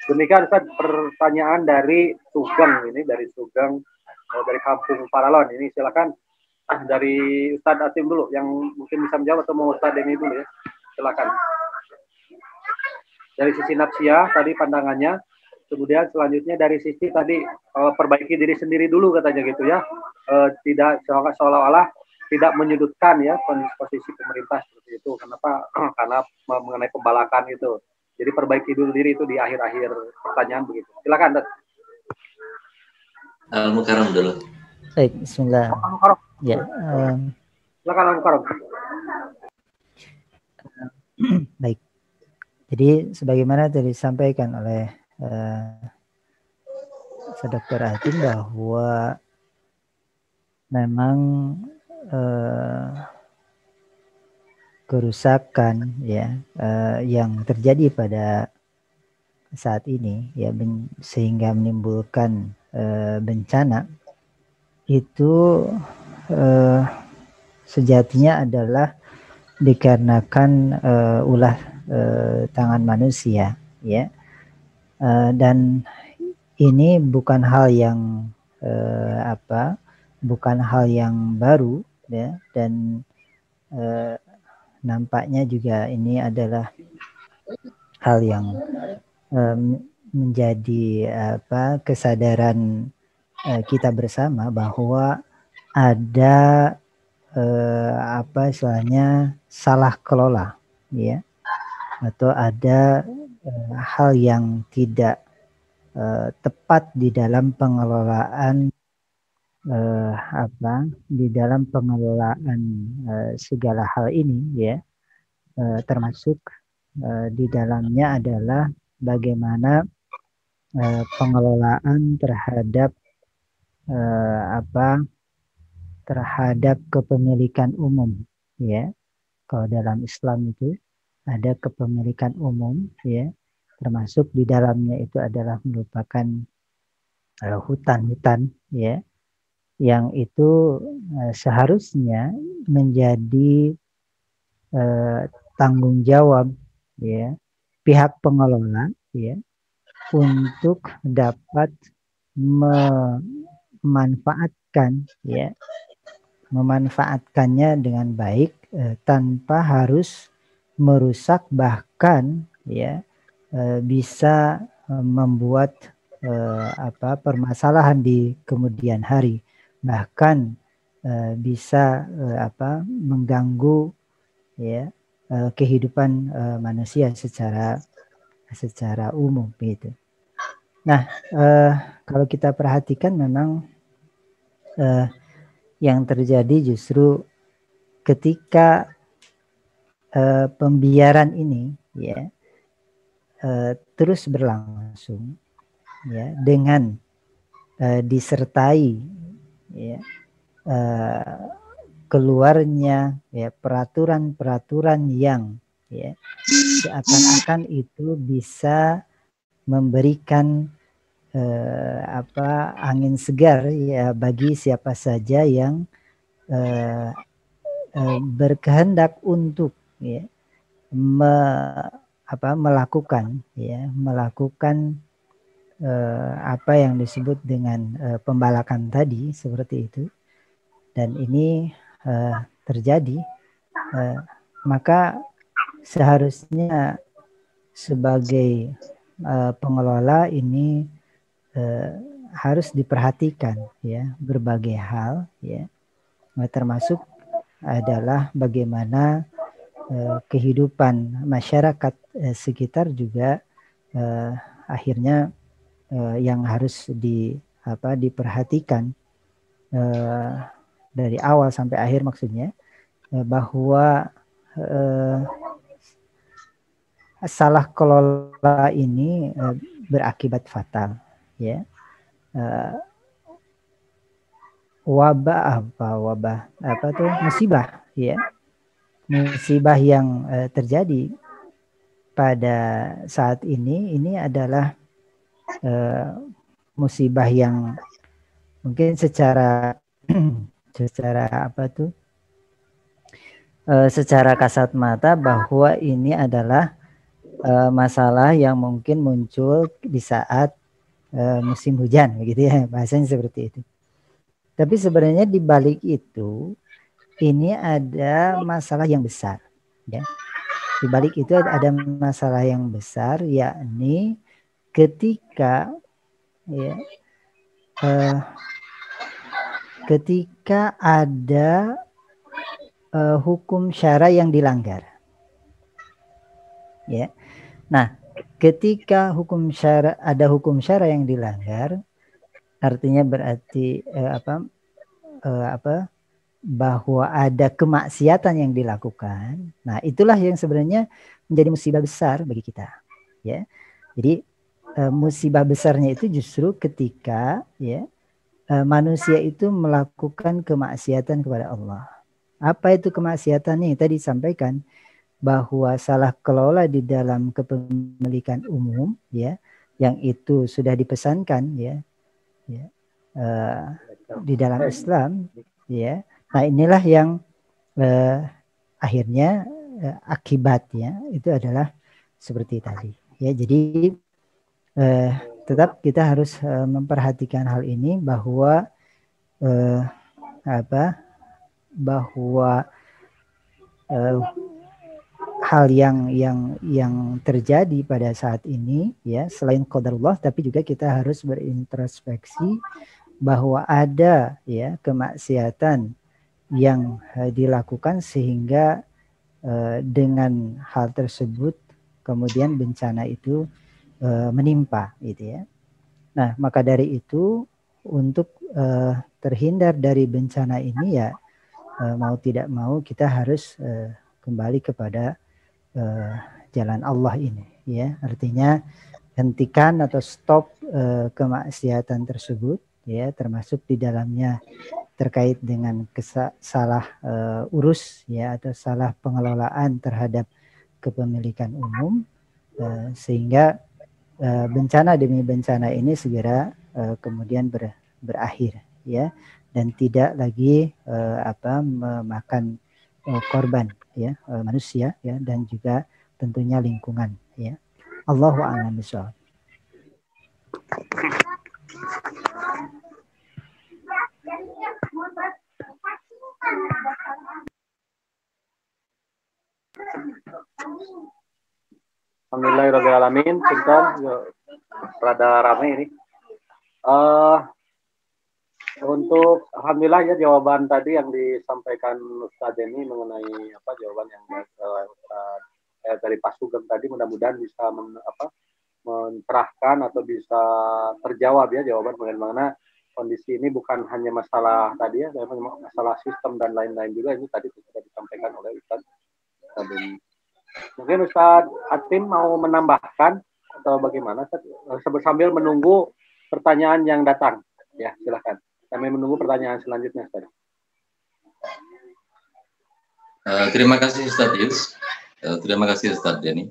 Demikian Ustaz pertanyaan dari Sugeng ini, dari Sugeng dari Kampung Paralon. Ini silakan dari Ustaz Atim dulu yang mungkin bisa menjawab, atau mau Ustaz Deni dulu ya. Silakan. Dari sisi nafsiyah tadi pandangannya. Kemudian selanjutnya dari sisi tadi perbaiki diri sendiri dulu katanya gitu ya, tidak seolah-olah tidak menyudutkan ya posisi pemerintah seperti itu. Kenapa? Karena mengenai pembalakan itu. Jadi perbaiki dulu diri itu di akhir-akhir pertanyaan begitu. Silakan, Dad.
Al-Mukarram dulu.
Baik, bismillah. Ya,
silakan Al-Mukarram.
Baik. Jadi sebagaimana tadi disampaikan oleh Dr. Atim bahwa memang kerusakan ya yang terjadi pada saat ini ya sehingga menimbulkan bencana itu sejatinya adalah dikarenakan ulah tangan manusia ya, dan ini bukan hal yang bukan hal yang baru ya, dan nampaknya juga ini adalah hal yang menjadi kesadaran kita bersama bahwa ada istilahnya salah kelola ya, atau ada hal yang tidak tepat di dalam pengelolaan di dalam pengelolaan segala hal ini ya, termasuk di dalamnya adalah bagaimana pengelolaan terhadap terhadap kepemilikan umum ya. Kalau dalam Islam itu ada kepemilikan umum ya, termasuk di dalamnya itu adalah merupakan hutan-hutan ya, yang itu seharusnya menjadi tanggung jawab ya pihak pengelola ya untuk dapat memanfaatkannya dengan baik tanpa harus merusak, bahkan ya bisa membuat permasalahan di kemudian hari, bahkan bisa mengganggu ya kehidupan manusia secara umum gitu. Nah, kalau kita perhatikan memang yang terjadi justru ketika pembiaran ini ya terus berlangsung ya, dengan disertai ya keluarnya ya peraturan-peraturan yang ya seakan-akan itu bisa memberikan angin segar ya bagi siapa saja yang berkehendak untuk ya melakukan apa yang disebut dengan pembalakan tadi seperti itu, dan ini terjadi, maka seharusnya sebagai pengelola ini harus diperhatikan ya berbagai hal ya, termasuk adalah bagaimana kehidupan masyarakat sekitar juga akhirnya yang harus diperhatikan dari awal sampai akhir, maksudnya bahwa salah kelola ini berakibat fatal ya. Musibah ya, musibah yang terjadi pada saat ini adalah musibah yang mungkin secara secara kasat mata bahwa ini adalah masalah yang mungkin muncul di saat musim hujan, begitu ya, bahasanya seperti itu. Tapi sebenarnya di balik itu ini ada masalah yang besar, ya. Di balik itu ada masalah yang besar, yakni ketika ya ketika ada hukum syara yang dilanggar. Ya. Nah, ketika ada hukum syara yang dilanggar, artinya berarti bahwa ada kemaksiatan yang dilakukan. Nah, itulah yang sebenarnya menjadi musibah besar bagi kita. Ya. Jadi musibah besarnya itu justru ketika manusia itu melakukan kemaksiatan kepada Allah. Apa itu kemaksiatannya? Tadi disampaikan bahwa salah kelola di dalam kepemilikan umum, ya, yang itu sudah dipesankan, di dalam Islam, ya. Nah, inilah yang akhirnya akibatnya itu adalah seperti tadi, ya. Jadi tetap kita harus memperhatikan hal ini bahwa hal yang terjadi pada saat ini, ya, selain qadarullah, tapi juga kita harus berintrospeksi bahwa ada, ya, kemaksiatan yang dilakukan sehingga dengan hal tersebut kemudian bencana itu menimpa, gitu ya. Nah, maka dari itu untuk terhindar dari bencana ini, ya, mau tidak mau kita harus kembali kepada jalan Allah ini, ya. Artinya hentikan atau stop kemaksiatan tersebut, ya, termasuk di dalamnya terkait dengan salah urus, ya, atau salah pengelolaan terhadap kepemilikan umum, sehingga bencana demi bencana ini segera kemudian berakhir, ya, dan tidak lagi memakan korban, ya, manusia, ya, dan juga tentunya lingkungan, ya. Allahu a'lam bishawab.
Alhamdulillahirrahmanirrahim. Sultan, rada rame ini. Untuk alhamdulillah, ya, jawaban tadi yang disampaikan Ustadz Denny mengenai jawaban yang dari Pak Sugeng tadi, mudah-mudahan bisa mencerahkan atau bisa terjawab, ya, jawaban bagaimana kondisi ini bukan hanya masalah tadi, ya, masalah sistem dan lain-lain juga. Ini tadi sudah disampaikan oleh Ustadz Denny. Mungkin Ustadz Atim mau menambahkan atau bagaimana sambil menunggu pertanyaan yang datang, ya, silakan. Kami menunggu pertanyaan selanjutnya, Ustadz.
Terima kasih Ustadz Yus. Terima kasih Ustadz Denny.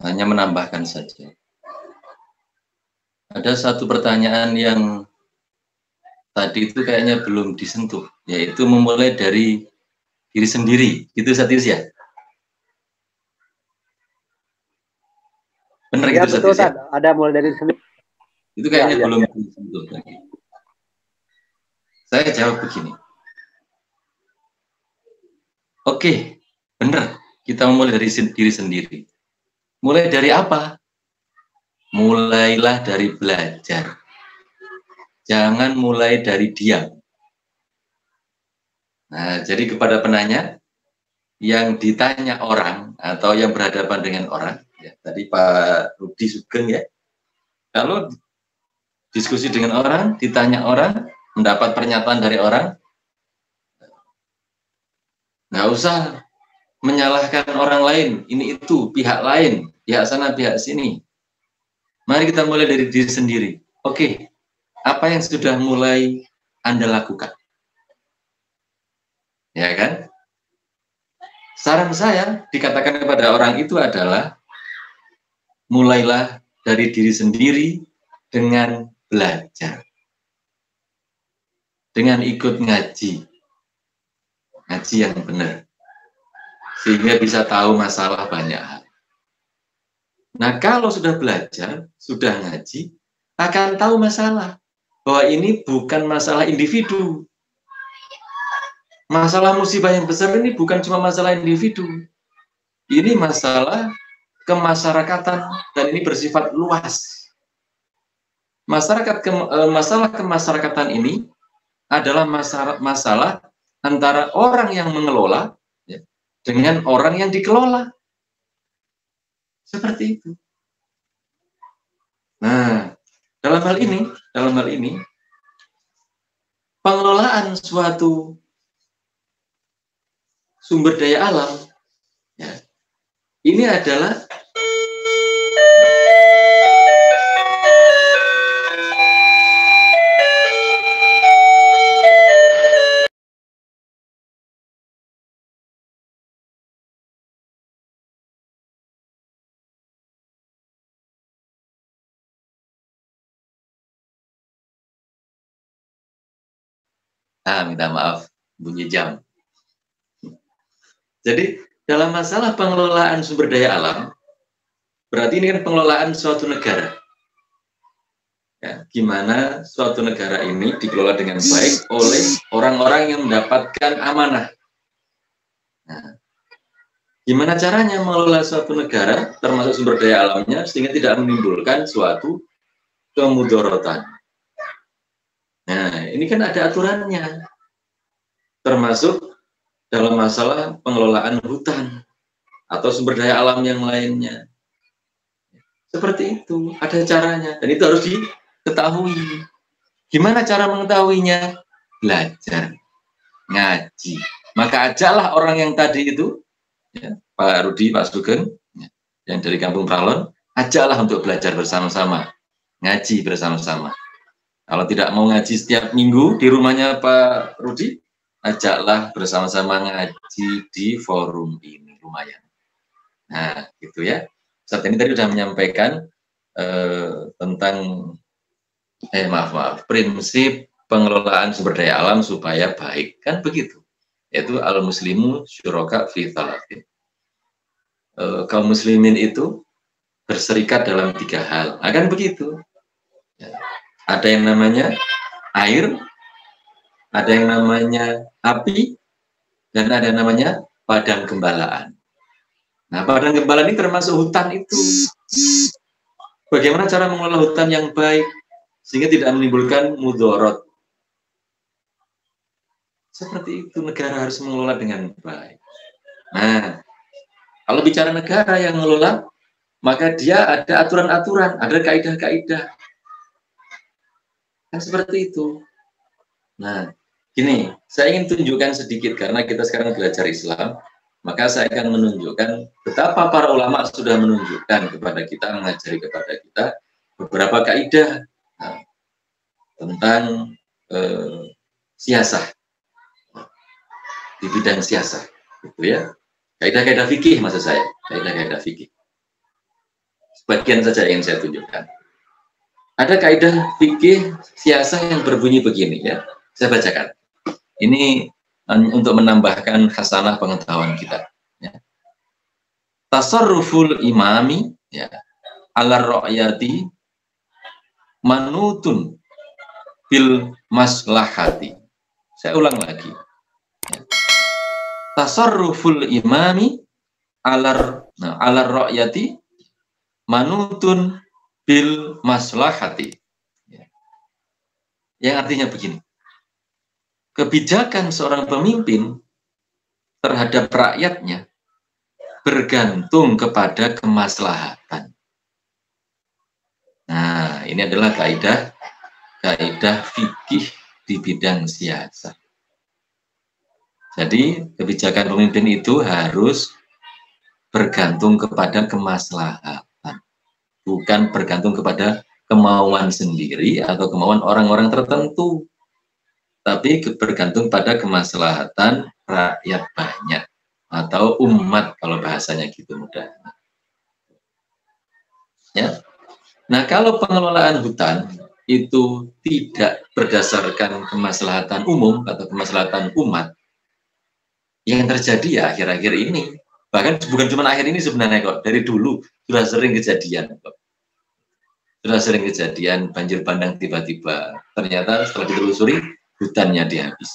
Hanya menambahkan saja. Ada satu pertanyaan yang tadi itu kayaknya belum disentuh, yaitu memulai dari diri sendiri. Gitu Ustadz Yus, ya? Benar, ya, gitu
betul, ya? Ada mulai dari sendiri.
Itu kayaknya belum disentuh lagi. Saya jawab begini. Oke, benar. Kita mulai dari diri sendiri. Mulai dari apa? Mulailah dari belajar. Jangan mulai dari diam. Nah, jadi kepada penanya, yang ditanya orang atau yang berhadapan dengan orang, ya, tadi Pak Rudi Sugeng, ya, kalau diskusi dengan orang, ditanya orang, mendapat pernyataan dari orang, nggak usah menyalahkan orang lain, ini itu, pihak lain, pihak sana, pihak sini. Mari kita mulai dari diri sendiri. Oke, apa yang sudah mulai Anda lakukan? Ya kan? Saran saya dikatakan kepada orang itu adalah, mulailah dari diri sendiri dengan belajar. Dengan ikut ngaji yang benar, sehingga bisa tahu masalah banyak hal. Nah, kalau sudah belajar, sudah ngaji, akan tahu masalah, bahwa ini bukan masalah individu. Masalah musibah yang besar ini bukan cuma masalah individu, ini masalah kemasyarakatan, dan ini bersifat luas. Masalah kemasyarakatan ini adalah masalah antara orang yang mengelola ya, dengan orang yang dikelola. Seperti itu. Nah, dalam hal ini, pengelolaan suatu sumber daya alam, ya, ini adalah minta maaf, bunyi jam. Jadi, dalam masalah pengelolaan sumber daya alam, berarti ini kan pengelolaan suatu negara. Ya, gimana suatu negara ini dikelola dengan baik oleh orang-orang yang mendapatkan amanah. Nah, gimana caranya mengelola suatu negara, termasuk sumber daya alamnya, sehingga tidak menimbulkan suatu kemudorotan. Nah, ini kan ada aturannya, termasuk dalam masalah pengelolaan hutan atau sumber daya alam yang lainnya. Seperti itu, ada caranya, dan itu harus diketahui. Gimana cara mengetahuinya? Belajar, ngaji. Maka ajaklah orang yang tadi itu, ya, Pak Rudi, Pak Sugeng, ya, yang dari Kampung Pralon, ajaklah untuk belajar bersama-sama, ngaji bersama-sama. Kalau tidak mau ngaji setiap minggu di rumahnya Pak Rudi, ajaklah bersama-sama ngaji di forum ini, lumayan. Nah, gitu ya. Saat ini tadi sudah menyampaikan tentang prinsip pengelolaan sumber daya alam supaya baik, kan begitu. Yaitu al-muslimu syuraka fi thalathin. Kaum muslimin itu berserikat dalam 3 hal. Akan begitu. Ya. Ada yang namanya air, ada yang namanya api, dan ada yang namanya padang gembalaan. Nah, padang gembalaan ini termasuk hutan itu. Bagaimana cara mengelola hutan yang baik sehingga tidak menimbulkan mudorot? Seperti itu, negara harus mengelola dengan baik. Nah, kalau bicara negara yang mengelola, maka dia ada aturan-aturan, ada kaidah-kaidah. Kan seperti itu. Nah, gini, saya ingin tunjukkan sedikit karena kita sekarang belajar Islam, maka saya akan menunjukkan betapa para ulama sudah menunjukkan kepada kita, mengajari kepada kita beberapa kaidah tentang siasah, di bidang siasah, gitu ya. Kaidah-kaidah fikih maksud saya, kaidah-kaidah fikih. Sebagian saja yang saya tunjukkan. Ada kaidah fikih siasah yang berbunyi begini ya. Saya bacakan. Ini untuk menambahkan khasanah pengetahuan kita. Ya. Tasarruful imami ya, ala ra'yati manutun bil maslahati. Saya ulang lagi. Ya. Tasarruful imami ala ra'yati manutun bil maslahati. Ya. Yang artinya begini. Kebijakan seorang pemimpin terhadap rakyatnya bergantung kepada kemaslahatan. Nah, ini adalah kaidah fikih di bidang siasat. Jadi, kebijakan pemimpin itu harus bergantung kepada kemaslahatan, bukan bergantung kepada kemauan sendiri atau kemauan orang-orang tertentu, tapi bergantung pada kemaslahatan rakyat banyak atau umat kalau bahasanya gitu mudah. Ya. Nah, kalau pengelolaan hutan itu tidak berdasarkan kemaslahatan umum atau kemaslahatan umat, yang terjadi ya akhir-akhir ini, bahkan bukan cuma akhir ini sebenarnya kok, dari dulu sudah sering kejadian kok. Sudah sering kejadian banjir bandang tiba-tiba, ternyata setelah ditelusuri hutannya dihabis.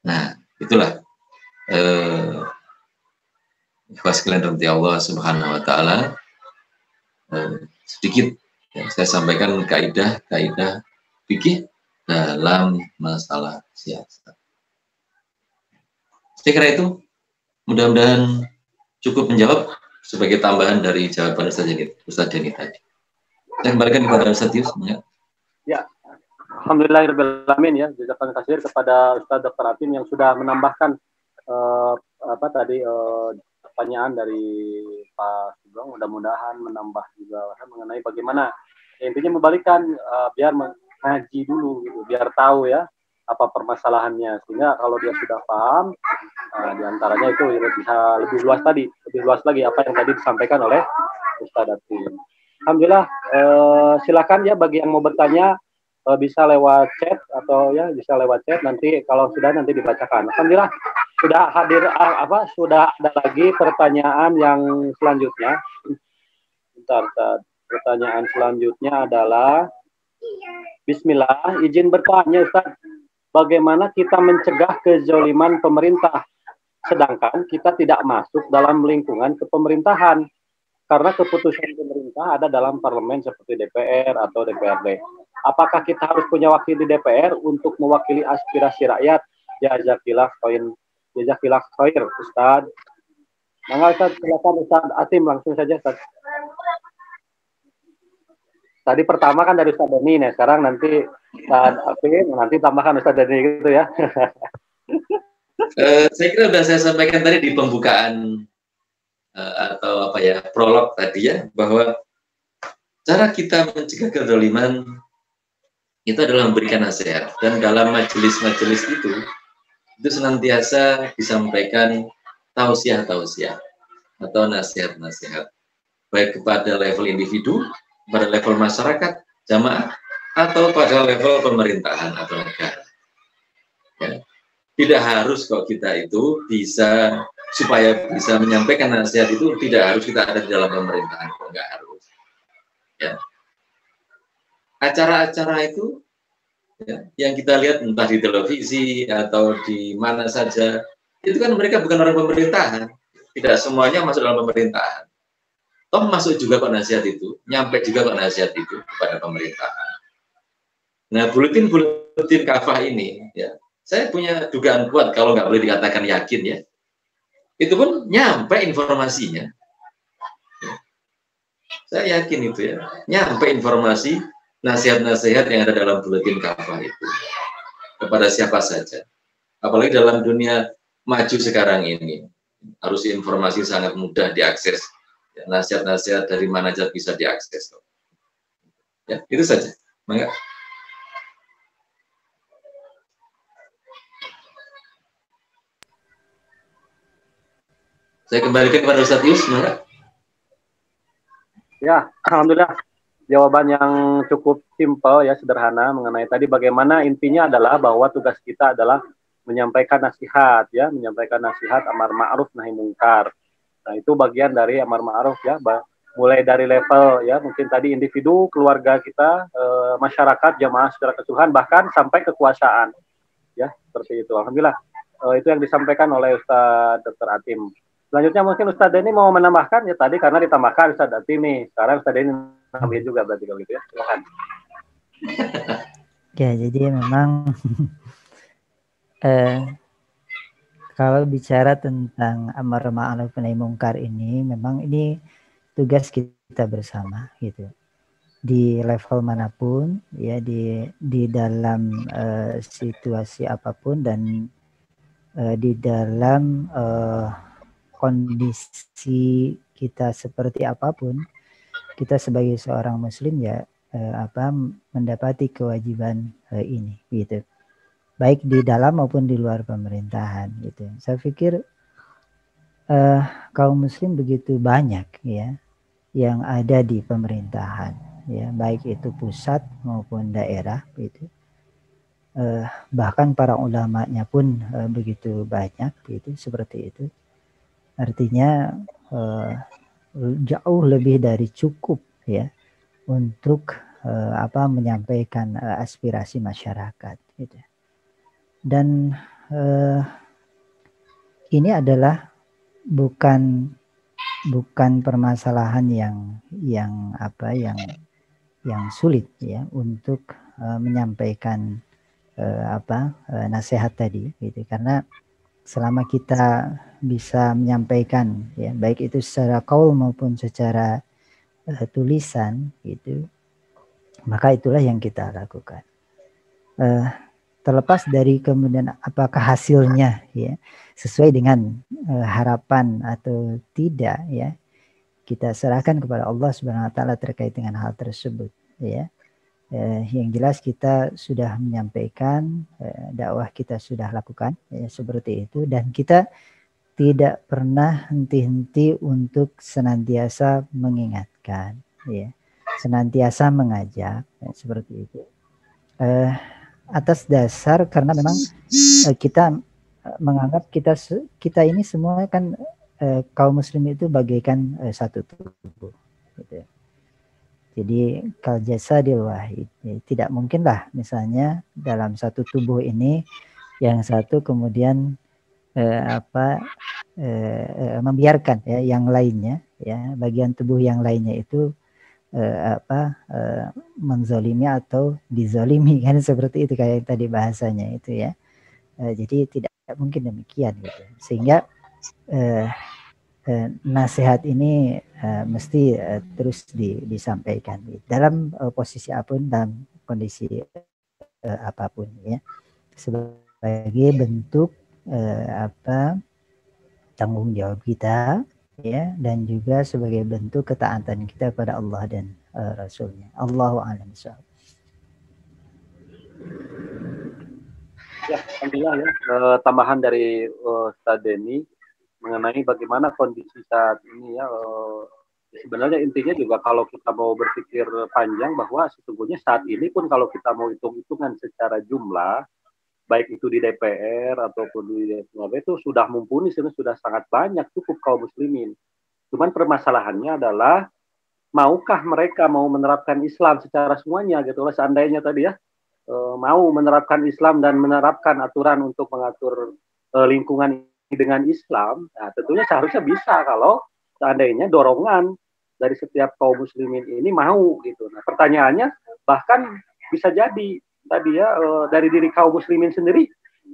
Nah, itulah ikhwas sekalian rahmati Allah Subhanahu wa taala, sedikit ya, saya sampaikan kaidah fikih dalam masalah siasat. Saya kira itu mudah-mudahan cukup menjawab sebagai tambahan dari jawaban Ustaz Denny tadi. Saya kembalikan kepada Ustaz Yus.
Ya, alhamdulillahirobbilalamin ya. Jazakallahu khairan kepada Ustaz Dr. Atim yang sudah menambahkan pertanyaan dari Pak Sugeng. Mudah-mudahan menambah juga mengenai bagaimana intinya membalikan biar mengaji dulu gitu, biar tahu ya apa permasalahannya, sehingga kalau dia sudah paham diantaranya itu bisa lebih luas lagi apa yang tadi disampaikan oleh Ustaz Atim. Alhamdulillah, silakan ya bagi yang mau bertanya bisa lewat chat atau ya bisa lewat chat, nanti kalau sudah nanti dibacakan. Alhamdulillah sudah hadir sudah ada lagi pertanyaan yang selanjutnya. Bentar, pertanyaan selanjutnya adalah Bismillah, izin bertanya Ustaz, bagaimana kita mencegah kezaliman pemerintah sedangkan kita tidak masuk dalam lingkungan kepemerintahan? Karena keputusan pemerintah ada dalam parlemen seperti DPR atau DPRD. Apakah kita harus punya wakil di DPR untuk mewakili aspirasi rakyat? Jazakallah khair, Ustaz. Mangga Ustaz, silakan Ustaz Atim langsung saja Ustaz. Tadi pertama kan dari Ustaz Denny, nih sekarang nanti Ustaz Atim, nanti tambahkan Ustaz Denny gitu ya.
Saya kira sudah saya sampaikan tadi di pembukaan atau prolog tadi ya, bahwa cara kita mencegah kezaliman itu adalah memberikan nasihat, dan dalam majelis-majelis itu senantiasa disampaikan tausiah atau nasihat-nasihat, baik kepada level individu, pada level masyarakat, jamaah, atau pada level pemerintahan atau negara. Ya. Tidak harus kok kita itu supaya bisa menyampaikan nasihat itu tidak harus kita ada di dalam pemerintahan, kok nggak harus. Ya. Acara-acara itu ya, yang kita lihat entah di televisi atau di mana saja, itu kan mereka bukan orang pemerintahan, tidak semuanya masuk dalam pemerintahan. Toh masuk juga kok nasihat itu, nyampe juga kok nasihat itu kepada pemerintahan. Nah, buletin kafah ini, ya, saya punya dugaan kuat kalau nggak boleh dikatakan yakin ya. Itu pun nyampe informasinya. Saya yakin itu ya, nyampe informasi nasihat-nasihat yang ada dalam buletin kafah itu kepada siapa saja. Apalagi dalam dunia maju sekarang ini, harus informasi sangat mudah diakses. Ya, nasihat-nasihat dari mana saja bisa diakses. Ya, itu saja. Mangga. Saya kembalikan kepada Ustaz Yus, mangga.
Ya, alhamdulillah jawaban yang cukup simpel ya, sederhana mengenai tadi bagaimana intinya adalah bahwa tugas kita adalah menyampaikan nasihat ya, menyampaikan nasihat amar ma'ruf nahi mungkar. Nah, itu bagian dari amar ma'ruf ya, mulai dari level ya, mungkin tadi individu, keluarga kita, masyarakat, jamaah secara keseluruhan, bahkan sampai kekuasaan. Ya, seperti itu. Alhamdulillah. Itu yang disampaikan oleh Ustaz Dr. Atim. Selanjutnya mungkin Ustaz Denny mau menambahkan ya, tadi karena ditambahkan Ustaz Atim nih. Sekarang Ustaz Denny nambahin juga berarti kalau gitu ya. Silakan.
Ya, jadi memang kalau bicara tentang amar ma'ruf nahi mungkar ini, memang ini tugas kita bersama gitu. Di level manapun ya, di dalam situasi apapun, dan di dalam kondisi kita seperti apapun, kita sebagai seorang muslim ya mendapati kewajiban ini gitu, baik di dalam maupun di luar pemerintahan gitu. Saya pikir kaum muslim begitu banyak ya yang ada di pemerintahan ya, baik itu pusat maupun daerah gitu. Bahkan para ulamanya pun begitu banyak gitu, seperti itu. Artinya jauh lebih dari cukup ya untuk menyampaikan aspirasi masyarakat gitu. Dan ini adalah bukan permasalahan yang sulit ya untuk menyampaikan nasihat tadi, gitu. Karena selama kita bisa menyampaikan, ya, baik itu secara qaul maupun secara tulisan, gitu, maka itulah yang kita lakukan. Terlepas dari kemudian apakah hasilnya, ya, sesuai dengan harapan atau tidak, ya, kita serahkan kepada Allah Subhanahu Wa Taala terkait dengan hal tersebut, ya. Yang jelas kita sudah menyampaikan, dakwah kita sudah lakukan, ya, seperti itu, dan kita tidak pernah henti-henti untuk senantiasa mengingatkan, ya, senantiasa mengajak, ya, seperti itu. Atas dasar karena memang kita menganggap kita ini semua kan kaum muslim itu bagaikan satu tubuh, gitu. Jadi kal jasadil wahid, tidak mungkinlah misalnya dalam satu tubuh ini yang satu kemudian membiarkan, ya, yang lainnya, ya, bagian tubuh yang lainnya itu menzolimi atau dizolimi, kan, seperti itu kayak tadi bahasanya itu, ya. Jadi tidak mungkin demikian, gitu. Sehingga nasihat ini mesti terus disampaikan dalam posisi apapun, dalam kondisi apapun, ya, sebagai bentuk tanggung jawab kita, ya, dan juga sebagai bentuk ketaatan kita kepada Allah dan Rasulnya. Allahu a'lam bishawab.
Ya, alhamdulillah, ya, tambahan dari Ustadz Denny mengenai bagaimana kondisi saat ini, ya. Sebenarnya intinya juga kalau kita mau berpikir panjang bahwa sesungguhnya saat ini pun kalau kita mau hitung-hitungan secara jumlah, baik itu di DPR ataupun di DPR, itu sudah mumpuni, sudah sangat banyak, cukup kaum muslimin. Cuman permasalahannya adalah maukah mereka mau menerapkan Islam secara semuanya, gitu. Seandainya tadi, ya, mau menerapkan Islam dan menerapkan aturan untuk mengatur lingkungan dengan Islam, nah, tentunya seharusnya bisa kalau seandainya dorongan dari setiap kaum muslimin ini mau, gitu. Nah, pertanyaannya bahkan bisa jadi tadi, ya, dari diri kaum muslimin sendiri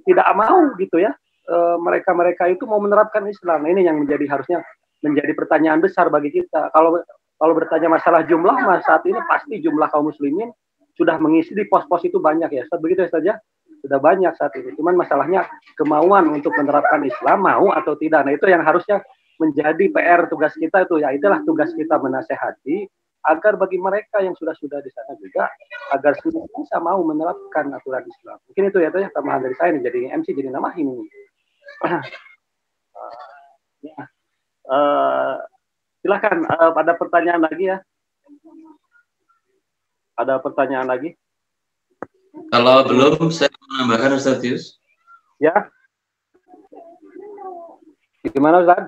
tidak mau, gitu, ya, mereka itu mau menerapkan Islam. Nah, ini yang harusnya menjadi pertanyaan besar bagi kita. Kalau bertanya masalah jumlah, saat ini pasti jumlah kaum muslimin sudah mengisi di pos-pos itu banyak, ya. Begitu saja, sudah banyak saat ini. Cuman masalahnya kemauan untuk menerapkan Islam, mau atau tidak. Nah, itu yang harusnya menjadi PR tugas kita itu, ya. Itulah tugas kita menasehati agar bagi mereka yang sudah di sana juga agar sudah bisa mau menerapkan aturan Islam. Mungkin itu, ya, tambahan dari saya nih, jadi MC jadi nama ini. Ya. Silakan, ada pertanyaan lagi, ya? Ada pertanyaan lagi?
Kalau belum, saya menambahkan, Ustaz Yus.
Ya. Gimana, Ustaz?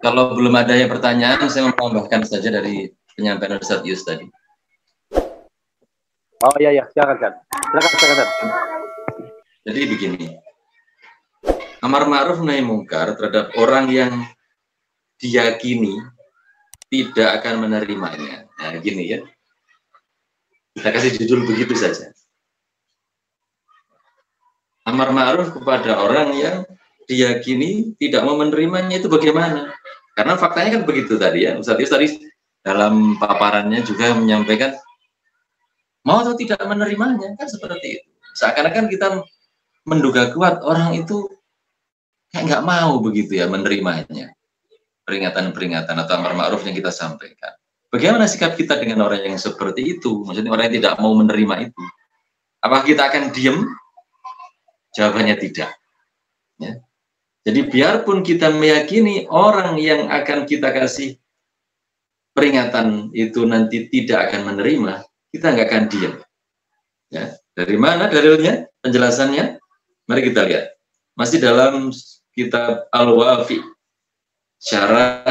Kalau belum ada yang pertanyaan, saya menambahkan saja dari penyampaian Ustaz Yus tadi.
Oh iya, silakan, Ustaz. Silakan.
Jadi begini, amar ma'ruf nahi mungkar terhadap orang yang diyakini tidak akan menerimanya. Nah, gini, ya. Kita kasih judul begitu saja. Amar ma'ruf kepada orang yang diyakini tidak mau menerimanya itu bagaimana? Karena faktanya kan begitu tadi, ya. Ustaz tadi dalam paparannya juga menyampaikan mau atau tidak menerimanya, kan seperti itu. Seakan-akan kita menduga kuat orang itu kayak nggak mau begitu, ya, menerimanya. Peringatan-peringatan atau amar ma'ruf yang kita sampaikan. Bagaimana sikap kita dengan orang yang seperti itu? Maksudnya orang yang tidak mau menerima itu. Apakah kita akan diam? Jawabannya tidak. Ya. Jadi biarpun kita meyakini orang yang akan kita kasih peringatan itu nanti tidak akan menerima, kita nggak akan diam. Ya. Dari mana dalilnya? Penjelasannya? Mari kita lihat. Masih dalam kitab Al-Wafi, syarah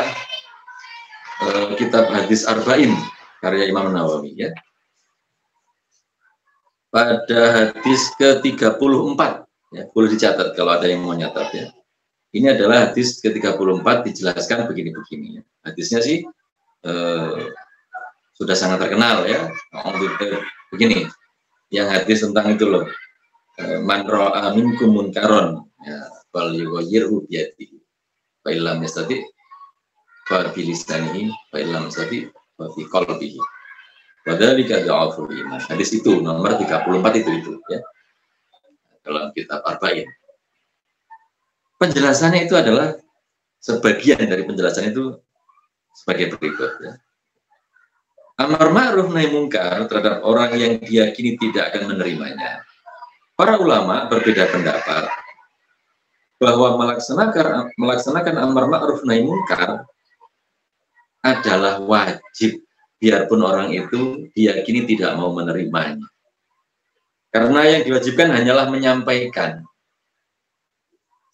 kitab hadis Arba'in karya Imam Nawawi, ya. Pada hadis ke-34, ya, boleh dicatat kalau ada yang mau nyatat, ya. Ini adalah hadis ke-34, dijelaskan begini-begini, ya. Hadisnya sih sudah sangat terkenal, ya. Begini, yang hadis tentang itu loh, man ra'a minkum munkaron ya fal yughayyirhu bi yadihi fa illam yastati fa bi lisanihi fa illam yastati fa fi qalbihi wa dzalika dha'aful iman. Hadis itu nomor 34 itu ya. Dalam kitab Arba'in. Penjelasannya itu adalah sebagian dari penjelasan itu sebagai berikut ya. Amar ma'ruf nahi mungkar terhadap orang yang diyakini tidak akan menerimanya. Para ulama berbeda pendapat bahwa melaksanakan amar ma'ruf nahi mungkar adalah wajib biarpun orang itu diyakini tidak mau menerimanya. Karena yang diwajibkan hanyalah menyampaikan.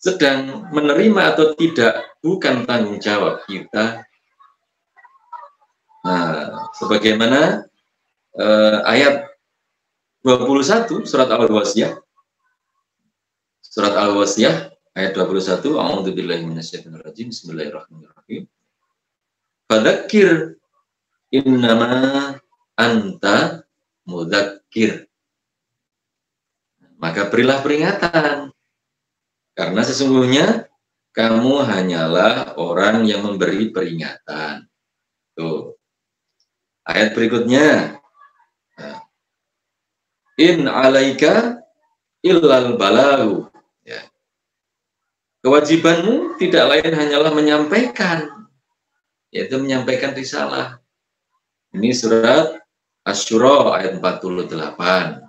Sedang menerima atau tidak bukan tanggung jawab kita. Nah, sebagaimana ayat 21 surat Al-Wasiyah. Surat Al-Wasiyah ayat 21, A'udzubillahi minasyaitonir rajim. Bismillahirrahmanirrahim. Fadzakir innama anta mudzakir. Maka berilah peringatan. Karena sesungguhnya kamu hanyalah orang yang memberi peringatan. Tuh. Ayat berikutnya. In alaika illal balahu. Ya. Kewajibanmu tidak lain hanyalah menyampaikan. Yaitu menyampaikan risalah. Ini surat Asy-Syura ayat 48.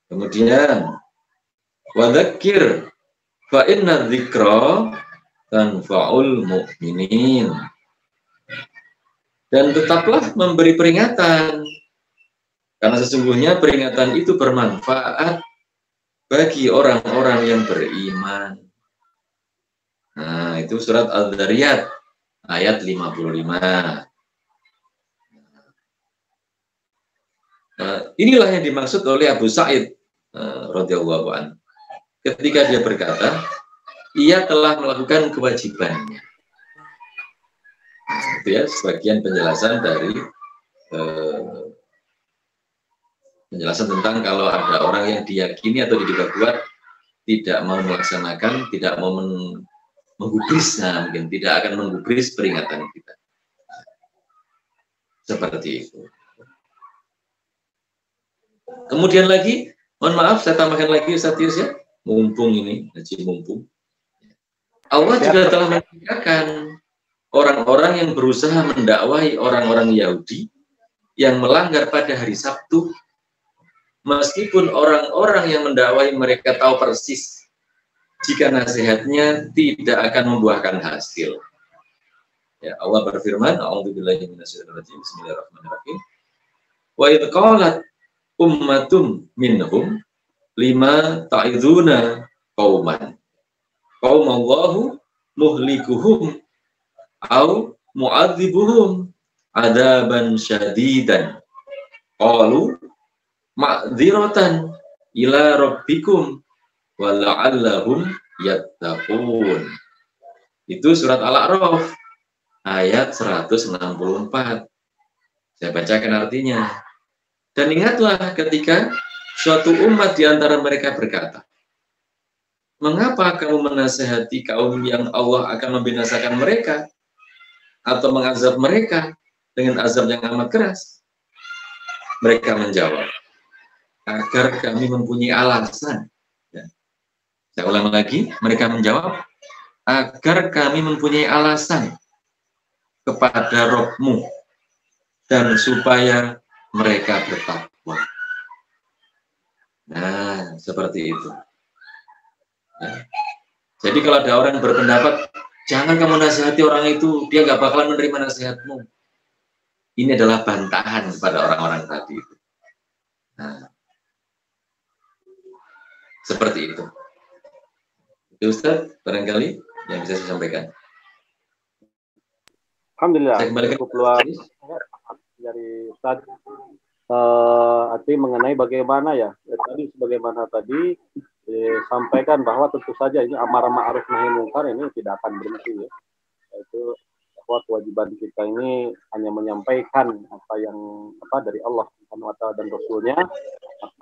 Kemudian wadzakir fa inna dzikra tanfa'ul mu'minin. Dan tetaplah memberi peringatan, karena sesungguhnya peringatan itu bermanfaat bagi orang-orang yang beriman. Nah, itu surat Al-Dzariyat ayat 55. Inilah yang dimaksud oleh Abu Sa'id radhiyallahu anhu ketika dia berkata, ia telah melakukan kewajibannya. Itu ya sebagian penjelasan dari penjelasan tentang kalau ada orang yang diyakini atau diduga kuat tidak mau melaksanakan, tidak mau menggubris, nah, mungkin tidak akan menggubris peringatan kita. Seperti itu. Kemudian lagi, mohon maaf saya tambahkan lagi Ustaz Tius ya, mumpung ini, haji mumpung. Allah juga telah mengingatkan orang-orang yang berusaha mendakwahi orang-orang Yahudi yang melanggar pada hari Sabtu, meskipun orang-orang yang mendakwahi mereka tahu persis jika nasihatnya tidak akan membuahkan hasil. Ya, Allah berfirman, A'udzubillahi minasyaitonir rajim. Bismillahirrahmanirrahim. Wa idz qalat ummatum minhum lima ta'iduna qauman qaumallahu muhlikuhum au mu'adzibuhum adaban syadidan qalu ma'dziratan ila rabbikum wa la'allahum yattaqun. Itu surat Al-A'raf ayat 164. Saya bacakan artinya. Dan ingatlah ketika suatu umat di antara mereka berkata, mengapa kamu menasihati kaum yang Allah akan membinasakan mereka atau mengazab mereka dengan azab yang amat keras? Mereka menjawab, agar kami mempunyai alasan. Ya. Saya ulang lagi, mereka menjawab, agar kami mempunyai alasan kepada Rabb-Mu dan supaya mereka bertakwa. Nah, seperti itu. Ya. Jadi kalau ada orang berpendapat, jangan kamu nasihati orang itu, dia nggak bakalan menerima nasihatmu. Ini adalah bantahan kepada orang-orang tadi itu. Nah, seperti itu. Itu Ustaz, barangkali yang bisa saya sampaikan.
Alhamdulillah.
Saya kembalikan
cukup luar dari Ustaz mengenai bagaimana ya tadi sebagaimana tadi disampaikan bahwa tentu saja ini amar ma'ruf nahi mungkar ini tidak akan berhenti ya. Yaitu bahwa kewajiban kita ini hanya menyampaikan apa yang dari Allah Subhanahu wa taala dan Rasulnya.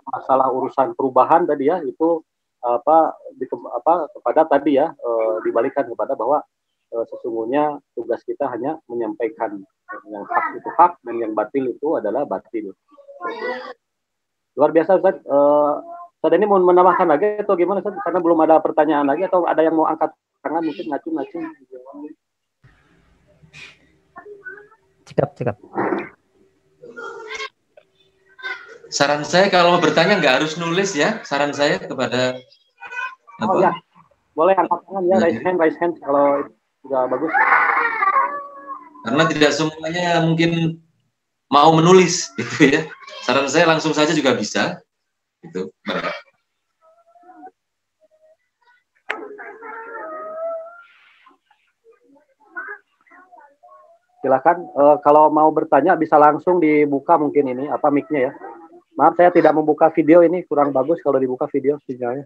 masalah urusan perubahan tadi ya, itu kepada tadi ya, dibalikan kepada bahwa sesungguhnya tugas kita hanya menyampaikan yang hak itu hak dan yang batil itu adalah batil. Luar biasa Ustaz. Ustaz ini mau menambahkan lagi atau gimana Ustaz? Karena belum ada pertanyaan lagi, atau ada yang mau angkat tangan mungkin ngacung.
Cekap.
Saran saya kalau mau bertanya nggak harus nulis ya. Saran saya kepada
ya, boleh angkat tangan ya, raise hand kalau sudah bagus.
Karena tidak semuanya mungkin mau menulis gitu ya. Saran saya langsung saja juga bisa. Gitu.
Silakan kalau mau bertanya bisa langsung dibuka mungkin ini mic-nya ya. Maaf saya tidak membuka video ini, kurang bagus kalau dibuka video sinyalnya.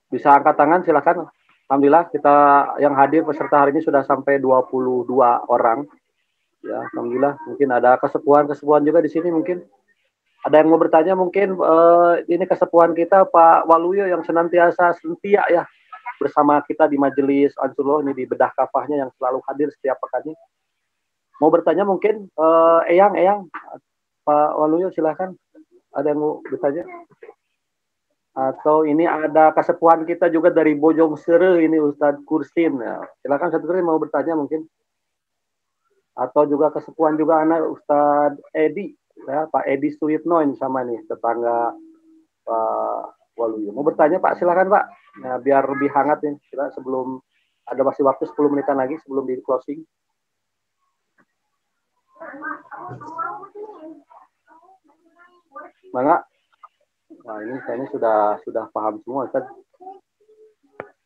Bisa angkat tangan silakan. Alhamdulillah kita yang hadir peserta hari ini sudah sampai 22 orang. Ya, alhamdulillah mungkin ada kesepuan juga di sini mungkin. Ada yang mau bertanya mungkin ini kesepuan kita Pak Waluyo yang senantiasa setia ya bersama kita di Majelis Ansarullah ini, di bedah kafahnya yang selalu hadir setiap pekannya. Mau bertanya mungkin Eyang Pak Waluyo silahkan, ada yang mau bertanya? Atau ini ada kesepuan kita juga dari Bojong Sere ini Ustadz Kursin ya. Silahkan Ustadz Kursin mau bertanya mungkin. Atau juga kesepuan juga anak Ustadz Edi ya, Pak Edi Suyitno ini sama nih tetangga Pak Waluyo. Mau bertanya Pak, silakan Pak. Nah, biar lebih hangat nih, sebelum ada masih waktu 10 menitan lagi sebelum di closing. Mangga. Nah, ini kayaknya sudah paham semua Ustaz.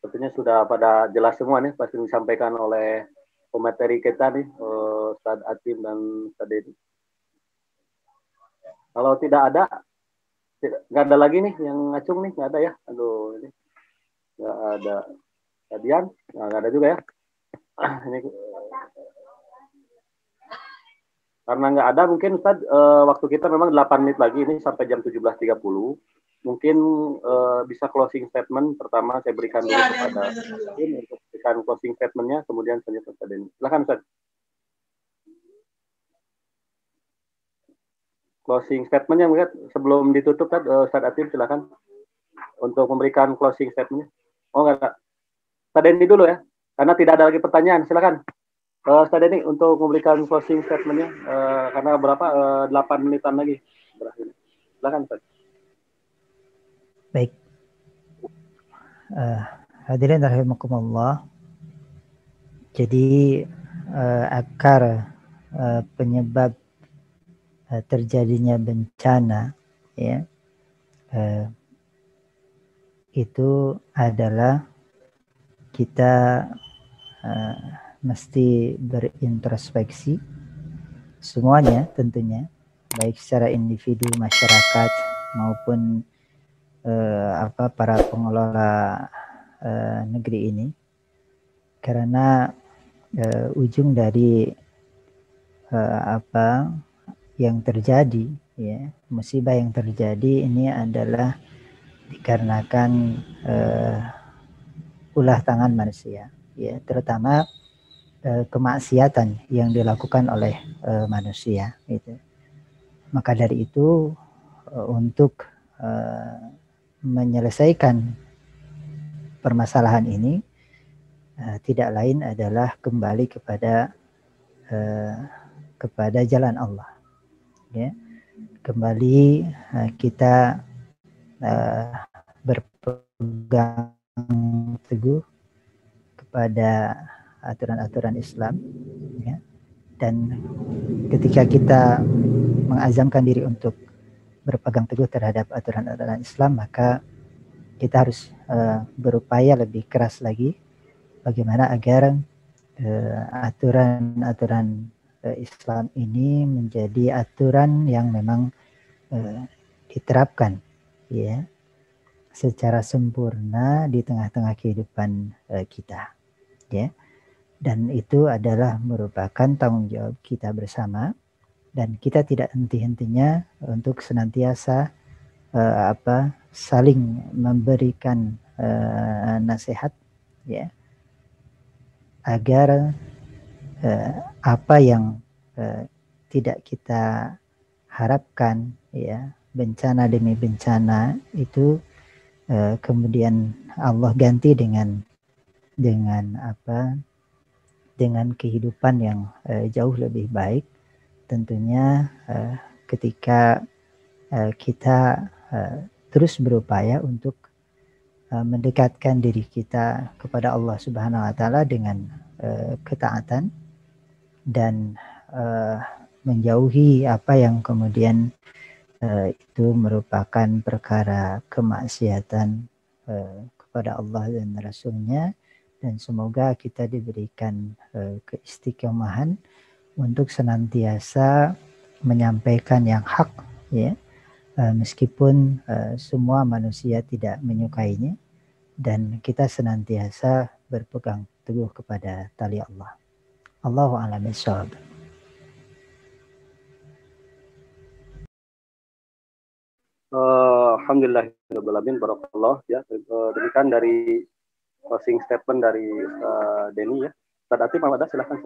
Sepertinya sudah pada jelas semua nih pasti disampaikan oleh pemateri kita nih, Ustaz Atim dan Ustaz Dedi. Kalau tidak ada, nggak ada lagi nih yang ngacung nih, nggak ada ya. Aduh, ini nggak ada. Kadian, nggak ada juga ya. Ini karena nggak ada, mungkin Ustaz, waktu kita memang 8 menit lagi ini sampai jam 17.30. Mungkin bisa closing statement. Pertama saya berikan dulu kepada Atim untuk berikan closing statementnya, kemudian saya Ustaz Dedi. Silakan Ustaz. Closing statementnya mungkin sebelum ditutup kan, Ustaz Atim silakan untuk memberikan closing statementnya. Oh enggak, Ustaz Denny dulu ya, karena tidak ada lagi pertanyaan. Silakan Ustaz Denny untuk memberikan closing statementnya, karena berapa 8 menitan lagi berakhir. Silakan Ustaz.
Baik, hadirin rahimakumullah. Jadi akar penyebab terjadinya bencana ya itu adalah kita mesti berintrospeksi semuanya tentunya, baik secara individu, masyarakat maupun para pengelola negeri ini, karena ujung dari yang terjadi ya, musibah yang terjadi ini adalah dikarenakan ulah tangan manusia ya, terutama kemaksiatan yang dilakukan oleh manusia gitu. Maka dari itu untuk menyelesaikan permasalahan ini tidak lain adalah kembali kepada jalan Allah ya. Kembali kita berpegang teguh kepada aturan-aturan Islam ya. Dan ketika kita mengazamkan diri untuk berpegang teguh terhadap aturan-aturan Islam, maka kita harus berupaya lebih keras lagi bagaimana agar aturan-aturan Islam ini menjadi aturan yang memang diterapkan ya secara sempurna di tengah-tengah kehidupan kita ya. Dan itu adalah merupakan tanggung jawab kita bersama dan kita tidak henti-hentinya untuk senantiasa saling memberikan nasihat, ya, agar apa yang tidak kita harapkan, ya, bencana demi bencana itu kemudian Allah ganti dengan kehidupan yang jauh lebih baik. Tentunya ketika kita terus berupaya untuk mendekatkan diri kita kepada Allah Subhanahu wa taala dengan ketaatan dan menjauhi apa yang kemudian itu merupakan perkara kemaksiatan kepada Allah dan Rasul-Nya, dan semoga kita diberikan keistiqomahan untuk senantiasa menyampaikan yang hak, ya, meskipun semua manusia tidak menyukainya, dan kita senantiasa berpegang teguh kepada tali Allah. Allahu a'lam bishawab.
Alhamdulillahirobbilalamin, barakallah, ya. Demikian dari closing statement dari Denny, ya. Ustaz Atim, ada, silakan.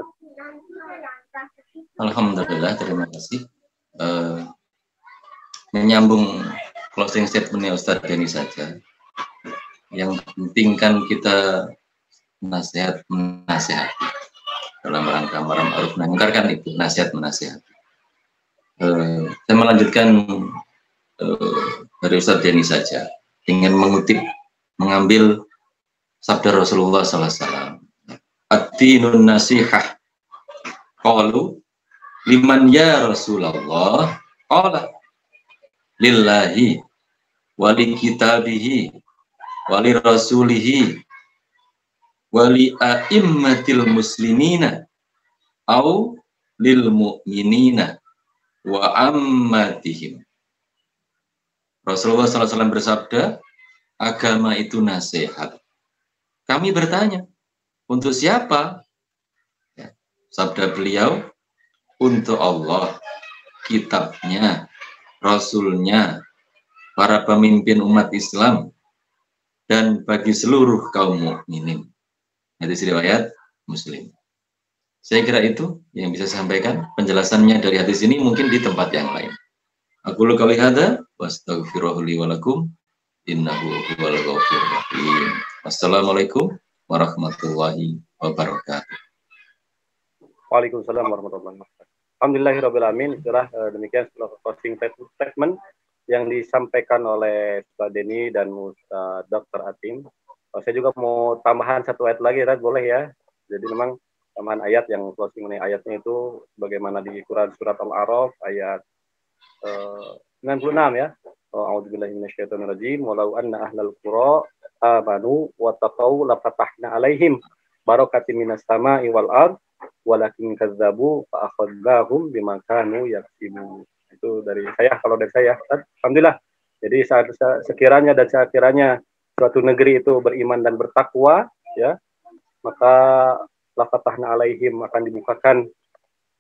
Alhamdulillah, terima kasih. Menyambung closing statementnya Ustadz Denny saja. Yang penting kan kita menasehati dalam rangka amar ma'ruf nahi munkar, kan itu nasihat menasehati. Saya melanjutkan dari Ustadz Denny saja, ingin mengambil sabda Rasulullah SAW. Ad-dinun nasihah. Qalu liman ya Rasulullah? Qala lillahi wali kitabihi wali rasulihi wali a'immatil muslimina au lil mu'minina wa ammatihim. Rasulullah SAW bersabda, agama itu nasihat. Kami bertanya, untuk siapa? Ya, sabda beliau, untuk Allah, kitabnya, Rasulnya, para pemimpin umat Islam, dan bagi seluruh kaum mukminin. Hadis riwayat Muslim. Saya kira itu yang bisa saya sampaikan. Penjelasannya dari hadis ini mungkin di tempat yang lain. Aku qouli hadza wa astaghfiruhu li wa lakum innahu huwal ghafurur rahim. Wassalamualaikum warahmatullahi wabarakatuh.
Waalaikumsalam warahmatullahi wabarakatuh. Alhamdulillahirobbilalamin. Itulah demikian closing statement yang disampaikan oleh Ustaz Denny dan Ustaz Dr. Atim. Saya juga mau tambahan satu ayat lagi, boleh ya? Jadi memang tambahan ayat yang closing mengenai ayatnya itu bagaimana di Quran surat Al-A'raf ayat 96, ya. A'udzubillahi minasyaitonirrajim. Walau anna ahlal qura amanu wa taqaw la fatahna alaihim barakatin minas sama'i wal ard walakin kazzabu fa akhadnahum bima kanu yaksibun. Itu dari saya, kalau dari saya. Alhamdulillah. Jadi sekiranya suatu negeri itu beriman dan bertakwa, ya, maka la fatahna alaihim, akan dibukakan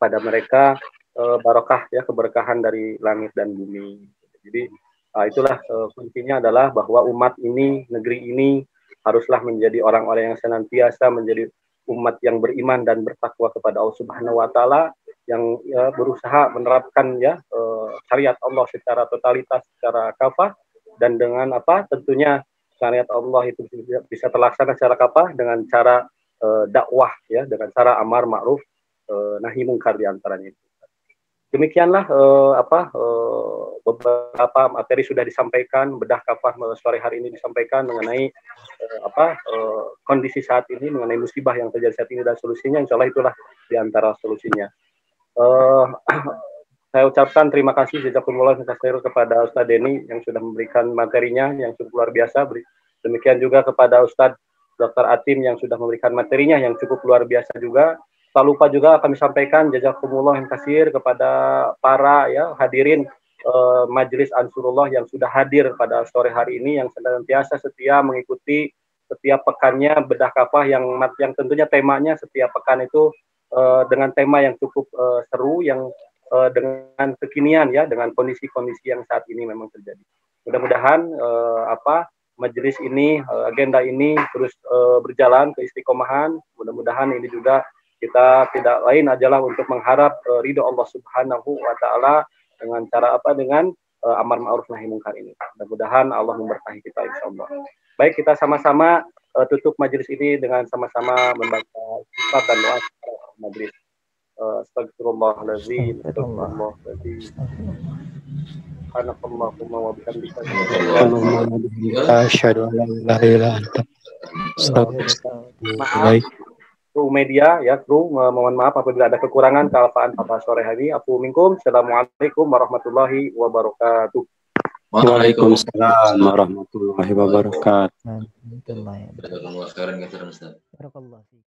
pada mereka barokah, ya, keberkahan dari langit dan bumi. Jadi itulah kuncinya adalah bahwa umat ini, negeri ini haruslah menjadi orang-orang yang senantiasa menjadi umat yang beriman dan bertakwa kepada Allah Subhanahu wa taala, yang berusaha menerapkan, ya, syariat Allah secara totalitas, secara kafah, dan dengan tentunya syariat Allah itu bisa terlaksana secara kafah dengan cara dakwah, ya, dengan cara amar ma'ruf nahi mungkar di antaranya itu. Demikianlah beberapa materi sudah disampaikan, bedah kafah sore hari ini disampaikan mengenai kondisi saat ini, mengenai musibah yang terjadi saat ini dan solusinya. Insya Allah itulah di antara solusinya. Saya ucapkan terima kasih jazakumullah khairan kepada Ustaz Denny yang sudah memberikan materinya yang cukup luar biasa. Demikian juga kepada Ustaz Dr. Atim yang sudah memberikan materinya yang cukup luar biasa juga. Tak lupa juga kami sampaikan jazakumullah khairan kepada para, ya, hadirin Majelis Ansarullah yang sudah hadir pada sore hari ini, yang senantiasa setia mengikuti setiap pekannya bedah kafah yang tentunya temanya setiap pekan itu dengan tema yang cukup seru, yang dengan kekinian ya, dengan kondisi-kondisi yang saat ini memang terjadi. Mudah-mudahan majelis ini, agenda ini terus berjalan ke istiqomahan. Mudah-mudahan ini juga kita tidak lain adalah untuk mengharap ridho Allah Subhanahu wa taala dengan cara dengan amar ma'ruf nahi munkar ini. Mudah-mudahan Allah memberkahi kita insyaallah. Baik, kita sama-sama tutup majelis ini dengan sama-sama membaca sifat dan doa majelis. Astagfirullahaladzim. Astagfirullahaladzim. Subhanakallahumma wa bihamdika
asyhadu an la ilaha illa anta astaghfiruka.
Kru media ya, kru mohon maaf apabila ada kekurangan kealpaan pada sore hari. Aku minkum. Assalamualaikum warahmatullahi wabarakatuh.
Waalaikumsalam warahmatullahi wabarakatuh.
Warahmatullahi wabarakatuh.
Barakallahu khairan katsiran Ustaz.
Barakallahu fiik.